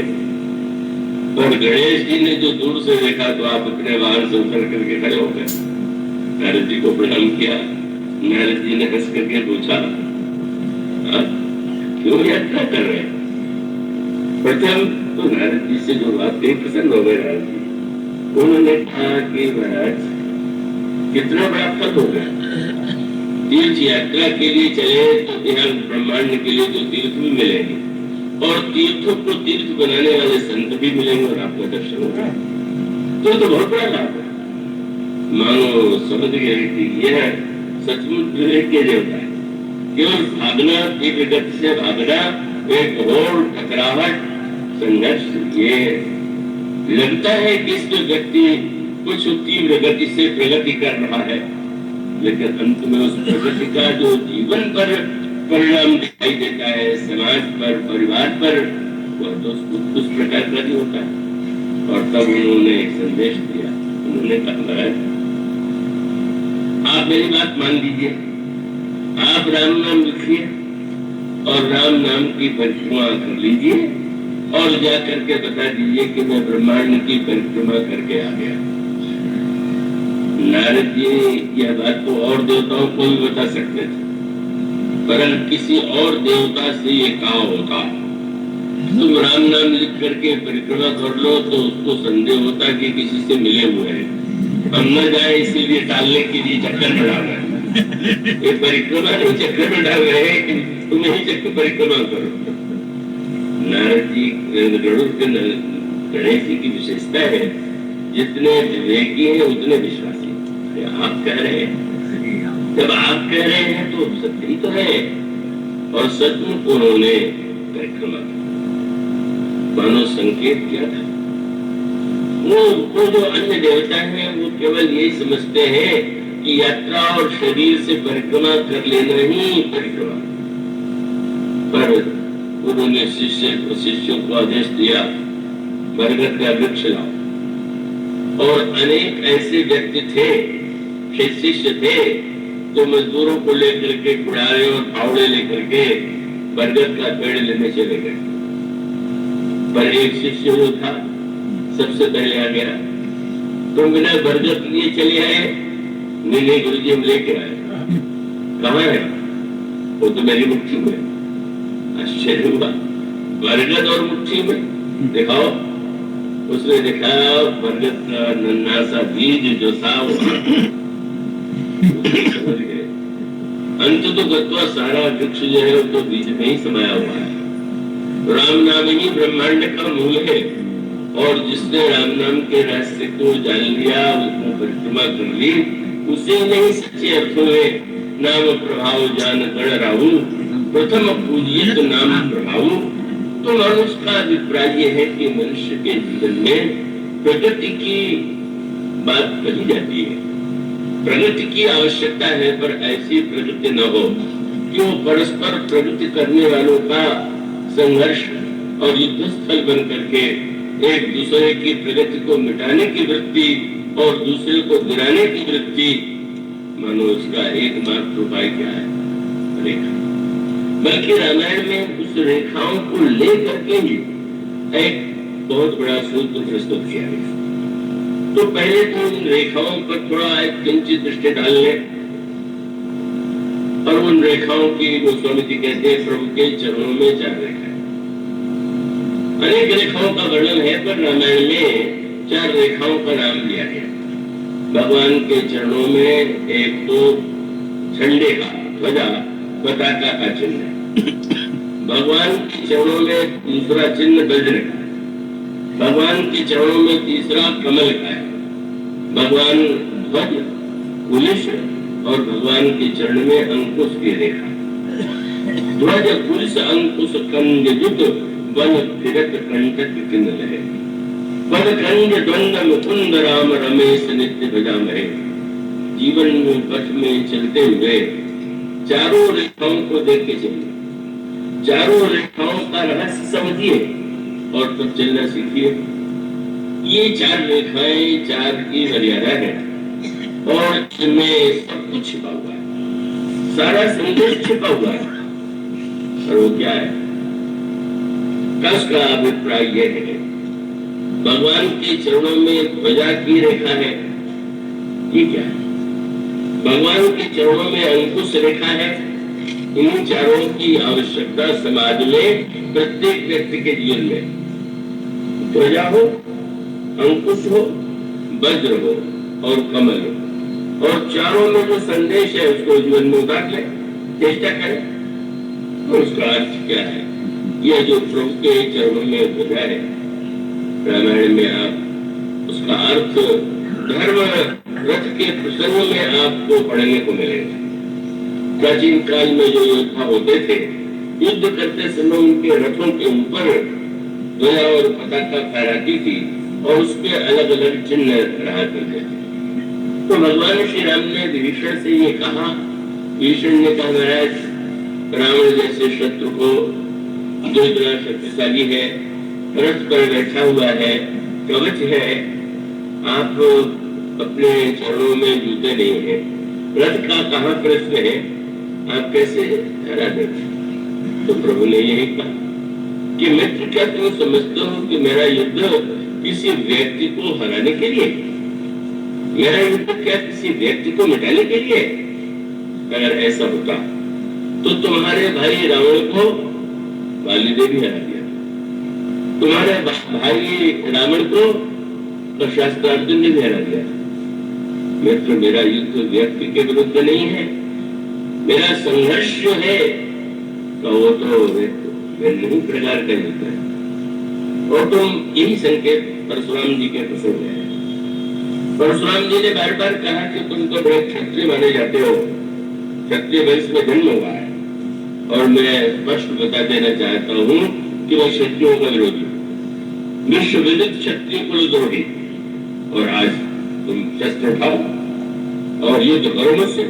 और गणेश जी ने जो दूर से देखा तो आप अपने वाहन से उतर करके खड़े हो गए, नारद जी को प्रणाम किया। नारद जी ने हंस करके पूछा क्यों यात्रा कर रहे हैं? प्रथम तो नारद जी से जो बात कही प्रसन्न हो गए नारद जी। उन्होंने कहा कि महाराज कितना बड़ा फल हो गया, तीर्थ यात्रा के लिए चले तो यहाँ ब्रह्मांड के लिए जो तीर्थ भी मिलेंगे और तीर्थों को तीर्थ बनाने वाले संत भी मिलेंगे और आपका दर्शन होगा, तो बहुत बड़ा लाभ है। मानो समझ गए कि यह सचमुच विवेक के देवता है। केवल भागना, तीव्र गति से भागना, एक और टकराहट, संघर्ष, ये लगता है कि इसमें व्यक्ति कुछ तीव्र गति से प्रगति कर रहा है, लेकिन अंत में उस प्रगति का जो जीवन पर परिणाम दिखाई देता है, समाज पर, परिवार पर, वह तो उस प्रकार का नहीं होता है। और तब उन्होंने एक संदेश दिया। उन्होंने कहा आप मेरी बात मान लीजिए, आप राम नाम लिखिए और राम नाम की परिक्रमा कर लीजिए और जा करके बता दीजिए कि मैं ब्रह्मांड की परिक्रमा करके आ गया। नारद जी यह बात तो और देवताओं को भी बता सकते थे, परंतु किसी और देवता से ये कहा होता तुम राम नाम लिख करके परिक्रमा कर लो, तो उसको संदेह होता कि किसी से मिले हुए हैं, हम न जाए इसीलिए टालने के लिए चक्कर में डाल रहे हैं। ये परिक्रमा नहीं चक्कर में डाल रहे हैं कि तुम यही चक्कर परिक्रमा करो। नारद जी गणेश जी की विशेषता है, जितने विवेकी हैं उतने विश्वासी। आप कह रहे हैं, जब आप कह रहे हैं तो सत्य ही तो है। और सचमुच उन्होंने परिक्रमा की। मानो संकेत क्या था? वो जो अन्य देवता हैं वो केवल यही समझते हैं कि यात्रा और शरीर से परिक्रमा कर लेना ही परिक्रमा, पर उन्होंने शिष्यों को आदेश दिया बरगद का वृक्ष लाओ। और अनेक ऐसे व्यक्ति थे, शिष्य थे, जो मजदूरों को लेकर के कुड़ारे और फावड़े लेकर के बरगद का पेड़ लेने चले गए। पर एक शिष्य जो था सबसे पहले आ गया। तुम बिना बरगद लिए चले आए? नहीं गुरु जी हम लेके आए। कहाँ है? वो तो मेरी मुट्ठी में। आश्चर्य हुआ, बरगद और मुट्ठी में दिखाओ। उसने दिखाया बरगद का नन्हा सा बीज जो था वो समझ गए। अंत तो गत्वा सारा वृक्ष जो है वो तो बीज में ही समाया हुआ है। राम नाम ही ब्रह्मांड का मूल है, और जिसने राम नाम के रहस्य को जान लिया, उसको परिक्रमा कर ली, उसे नहीं सच्चे अर्थों में नाम प्रभाव जान गण राहु, प्रथम पूजित नाम प्रभाव। तो मनुष्य का अभिप्राय यह है कि मनुष्य के जीवन में प्रगति की बात कही जाती है। प्रगति की आवश्यकता है, पर ऐसी प्रगति न हो कि वो परस्पर प्रगति करने वालों का संघर्ष और युद्ध स्थल बन करके एक दूसरे की प्रगति को मिटाने की वृत्ति और दूसरे को गिराने की वृत्ति। मानो उसका एकमात्र उपाय क्या है? रेखा। बल्कि रामायण में उस रेखाओं को लेकर के ही एक बहुत बड़ा सूत्र प्रस्तुत किया गया। तो पहले तो उन रेखाओं पर थोड़ा एक किंचित दृष्टि डाल लें, और उन रेखाओं की गोस्वामी जी कहते हैं प्रभु के चरणों में 4 रेखाएं। अनेक रेखाओं का वर्णन है, पर रामायण में 4 रेखाओं का नाम दिया गया। भगवान के चरणों में एक तो झंडे का ध्वजा पताका का चिन्ह है, भगवान के चरणों में दूसरा चिन्ह वज्र का है, भगवान के चरणों में तीसरा कमल का है, भगवान ध्वज कुलिश और भगवान के चरण में अंकुश की रेखा। ध्वज कुलिश अंकुश कंद युद्ध वन फिरत कंटक किन्नल है, पद खंड द्वंद मुकुंद राम रमेश नित्य भजामहे। जीवन में पथ में चलते हुए चारों रेखाओं को देख के चलिए, चारों रेखाओं का रहस्य समझिए और तब चलना सीखिए। ये 4 रेखाएं 4 की मर्यादा है, और इनमें सब कुछ छिपा हुआ है, सारा संदेश छिपा हुआ है। और वो क्या है? उसका अभिप्राय यह है, भगवान के चरणों में ध्वजा की रेखा है, ये क्या है? भगवान के चरणों में अंकुश रेखा है। इन चारों की आवश्यकता समाज में प्रत्येक व्यक्ति के जीवन में, ध्वजा हो, अंकुश हो, वज्र हो और कमल हो, और चारों में जो संदेश है उसको जीवन में उतार ले, चेष्टा करें। और उसका अर्थ क्या है? यह जो प्रभु के चरणों में ध्वजा है, रामायण में आप उसका अर्थ धर्म रथ के प्रसंग में आपको पढ़ने को मिलेगा। प्राचीन काल में जो योद्धा होते थे, युद्ध करते समय उनके रथों के ऊपर ध्वजा और पताका फहराती थी, और उसके अलग अलग चिन्ह रहा करते थे। तो भगवान श्री राम ने विभीषण से ये कहा, विभीषण ने कहा महाराज रावण जैसे शत्रु को जो इतना शक्तिशाली है, रथ पर बैठा हुआ है, कवच है, आप अपने चरणों में जूते नहीं है, रथ का कहाँ प्रश्न है, आप कैसे हरा देंगे? तो प्रभु ने यही कहा कि मित्र क्या तुम समझते हो कि मेरा युद्ध किसी व्यक्ति को हराने के लिए, मेरा युद्ध क्या किसी व्यक्ति को मिटाने के लिए? अगर ऐसा होता तो तुम्हारे भाई रावण को बाली ने भी हरा दिया, तुम्हारे भाई रावण को शास्त्रार्जुन ने भी हरा दिया। मित्र, मेरा युद्ध व्यक्ति के विरुद्ध नहीं है, मेरा संघर्ष जो है तो वो तो नहीं प्रकार का युद्ध है। और तुम यही संकेत परशुराम जी के प्रसंग है। परशुराम जी ने बार बार कहा कि तुम तो बड़े क्षत्रिय माने जाते हो, क्षत्रिय वंश में जन्म हुआ है, और मैं स्पष्ट बता देना चाहता हूँ कि वह क्षत्रियों का विरोधी, विश्व विदित क्षत्रिय कुलद्रोही। और आज तुम शस्त्र उठाओ और युद्ध करो मुझसे,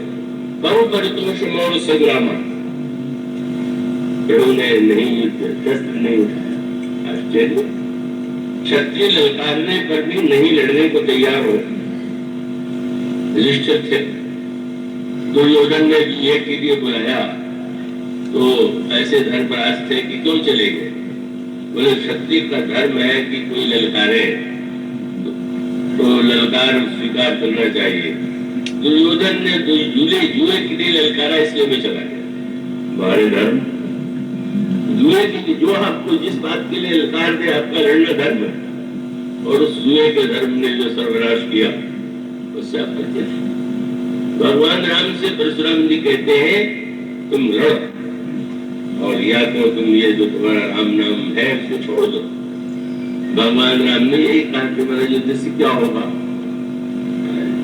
करो परितोषमोर संग्राम। प्रभु ने नहीं युद्ध शस्त्र नहीं उठाया। आश्चर्य, क्षत्रिय ललकारने पर भी नहीं लड़ने को तैयार हो। युधिष्ठिर थे, दुर्योधन ने ये के लिए बुलाया तो ऐसे धर्मराज थे कि क्यों चले गए? बोले क्षत्रिय का धर्म है कि कोई ललकारे तो ललकार स्वीकार करना चाहिए। दुर्योधन ने जुए के लिए ललकारा, इसलिए मैं चला गया। हमारे धर्म जुए की जो आपको जिस बात के लिए लकार दे आपका लड़ना धर्म है, और उस जुए के धर्म ने जो सर्वनाश किया उससे आप करते थे। भगवान राम से परशुराम जी कहते हैं तुम लड़ो और या तो तुम ये जो तुम्हारा राम नाम है उसको छोड़ दो। भगवान राम ने यही कहा कि मेरा युद्ध से क्या होगा,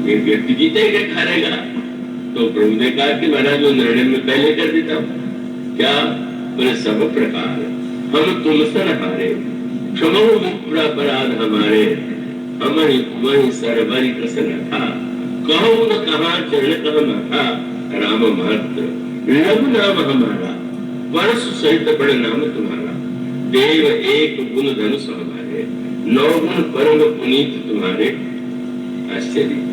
एक व्यक्ति जीतेगा हारेगा। तो प्रभु ने कहा कि महाराज जो निर्णय में पहले कर देता हूँ क्या, मेरे सब प्रकार हम तुमसे न हारे, क्षमो विप्र अपराध हमारे, हमारी तुम्हारी सरबरी कसन था, कहो न कहा चरण कह था, राम मात्र लघु नाम हमारा, परसु सहित बड़े नाम तुम्हारा, देव एक गुण धनुष हमारे, 9 गुण परम पुनीत तुम्हारे। आश्चर्य।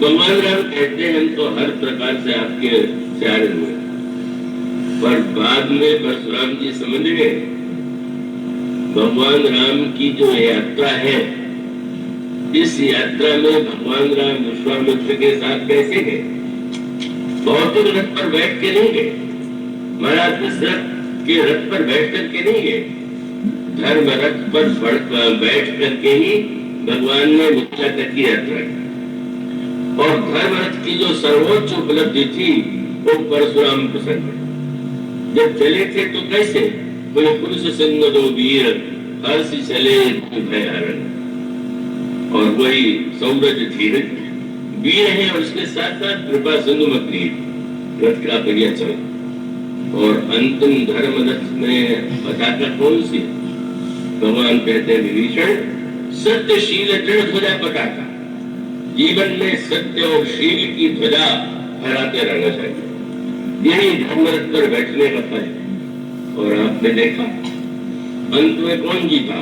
भगवान राम कहते हैं हम तो हर प्रकार से आपके प्यारे हुए, पर बाद में परशुराम जी समझ गए भगवान राम की जो यात्रा है, इस यात्रा में भगवान राम विश्वामित्र के साथ कैसे गए, भौतिक रथ पर बैठ के नहीं गए, महाराज दशरथ के रथ पर बैठ करके नहीं गए, धर्म रथ पर बैठ करके ही भगवान ने मिथिला तक की यात्रा की। और धर्म रथ की जो सर्वोच्च उपलब्धि थी वो परशुराम प्रसन्न जब चले थे तो कैसे, बोले पुरुष सिंह दो वीर हर्ष चले भयारण, और वही सौरज धीरज वीर है और उसके साथ साथ कृपा सिंधु मकरी रथ का बढ़िया चल। और अंतिम धर्म रथ में पताका कौन सी, भगवान कहते हैं विभीषण सत्यशील दृढ़ ध्वजा पताका, जीवन में सत्य और शील की ध्वजा फहराते रहना चाहिए, यही धर्मरथ पर बैठने का फल है। और आपने देखा अंत में कौन जीता,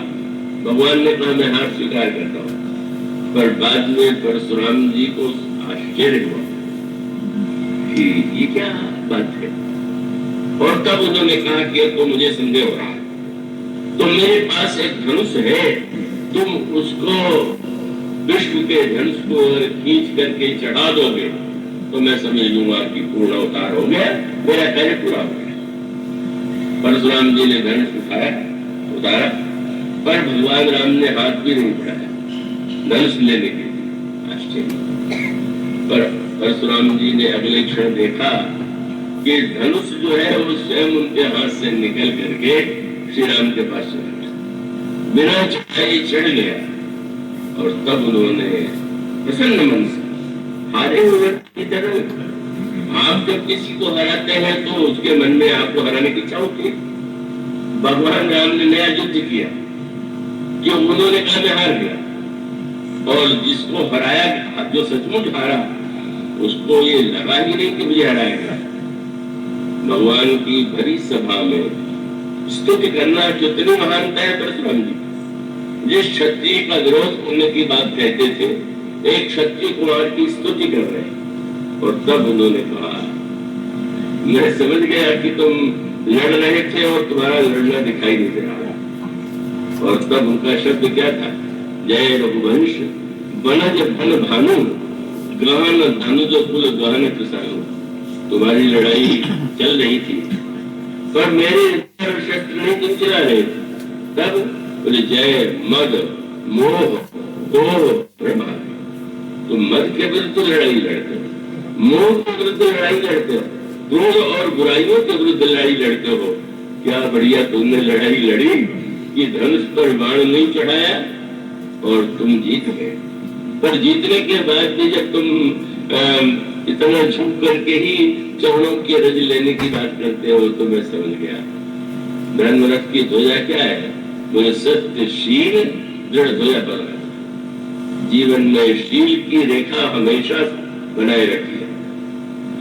भगवान ने कहा मैं हार स्वीकार करता हूं, पर बाद में परशुराम जी को आश्चर्य हुआ कि ये क्या बात है, और तब उन्होंने कहा कि तो मुझे संदेह हो रहा है, तो मेरे पास एक धनुष है, तुम उसको विष्णु के धनुष को खींच करके चढ़ा दोगे तो मैं समझ लूंगा कि पूर्ण अवतार हो गया, मेरा कार्य पूरा हो गया। परशुराम जी ने धनुष उतारा, पर भगवान राम ने हाथ भी नहीं उठाया धनुष लेने के लिए। आश्चर्य। पर परशुराम जी ने अगले क्षण देखा कि धनुष जो है वो स्वयं उनके हाथ से निकल करके श्री राम के पास चला गया, बिना चढ़ाई चढ़ गया। और तब उन्होंने प्रसन्न मन से हारे हुए की तरह, आप जब किसी को हराते हैं तो उसके मन में आपको हराने की इच्छा होती है। भगवान राम ने नया युद्ध किया कि उन्होंने कहा मैं हार गया, और जिसको हराया जो सचमुच हारा उसको ये लगा ही नहीं कि मुझे हराएगा। भगवान की भरी सभा में स्तुति करना कितनी महानता है परशुराम जी। जिस क्षत्रिय का विरोध करने की बात कहते थे, एक क्षत्रिय कुमार की स्तुति कर रहे, और तब उन्होंने कहा मैं समझ गया कि तुम लड़ रहे थे और तुम्हारा लड़ना दिखाई नहीं दे रहा। और तब उनका शब्द क्या था, जय रघुवंश बनज भन भानु गहन धनुज कुल गहन कृषाणु। तुम्हारी लड़ाई चल रही थी पर मेरे शस्त्र नहीं तुम चला रहे थे। तब बोले जय मद मोह दोह प्रमाद, तुम मद के विरुद्ध लड़ाई लड़ते हो, मोह के विरुद्ध लड़ाई लड़ते हो, क्रोध और बुराइयों के विरुद्ध लड़ाई लड़ते हो। क्या बढ़िया तुमने लड़ाई लड़ी कि धनुष पर बाण नहीं चढ़ाया और तुम जीत गए। पर जीतने के बाद भी जब तुम इतना झुक करके ही चरणों के रज लेने की बात करते हो तो मैं समझ गया धर्मरथ की ध्वजा क्या है, बोले सत्यशील दृढ़ ध्वजा पर जीवन में शील की रेखा हमेशा बनाए रखिए।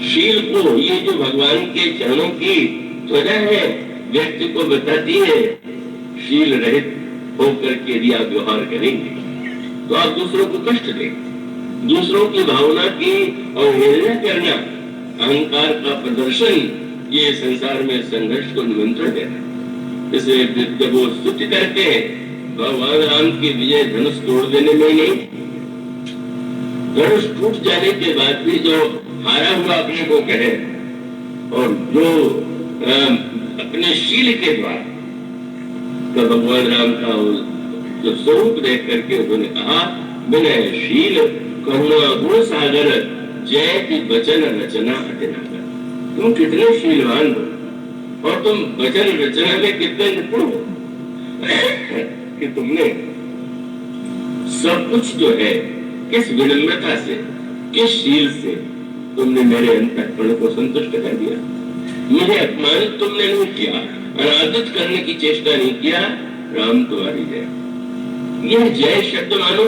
शील को ये जो भगवान के चरणों की ध्वजा है व्यक्ति को बताती है, शील रहित होकर के यदि आप व्यवहार करेंगे तो आप दूसरों को कष्ट देंगे, दूसरों की भावना की अवहेलना करना, अहंकार का प्रदर्शन, ये संसार में संघर्ष को निमंत्रण देना। इसलिए जब वो स्तुति करते हैं भगवान राम की विजय धनुष तोड़ देने में नहीं, धनुष टूट जाने के बाद भी जो हारा हुआ अपने को कहे और जो अपने शील के द्वारा। तो भगवान राम का जो स्वरूप देख करके उन्होंने कहा, विनय शील करुणा गुण सागर जयति वचन रचना अतिनागर। तुम कितने शीलवान हो और तुम वचन रचना में कितने निपुण हो कि तुमने सब कुछ जो है किस विनम्रता से, किस शील से तुमने मेरे अंतःकरण को संतुष्ट कर दिया। मुझे अपमानित तुमने नहीं किया, अनादरित करने की चेष्टा नहीं किया। राम तुम्हारी जय। यह जय शब्द मानो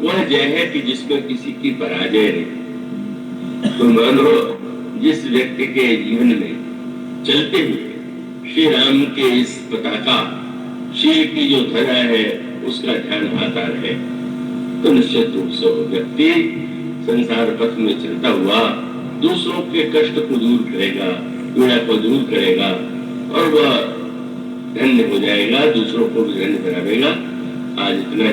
वह जय है कि जिसमें किसी की पराजय नहीं। तो मानो जिस व्यक्ति के जीवन में चलते हुए श्री राम के इस पताका शील की जो धरा है उसका ध्यान आता रहे, तो निश्चित रूप से व्यक्ति संसार पथ में चलता हुआ दूसरों के कष्ट को दूर करेगा, पीड़ा को दूर करेगा और वह धन्य हो जाएगा, दूसरों को भी धन्य बनावेगा। आज इतना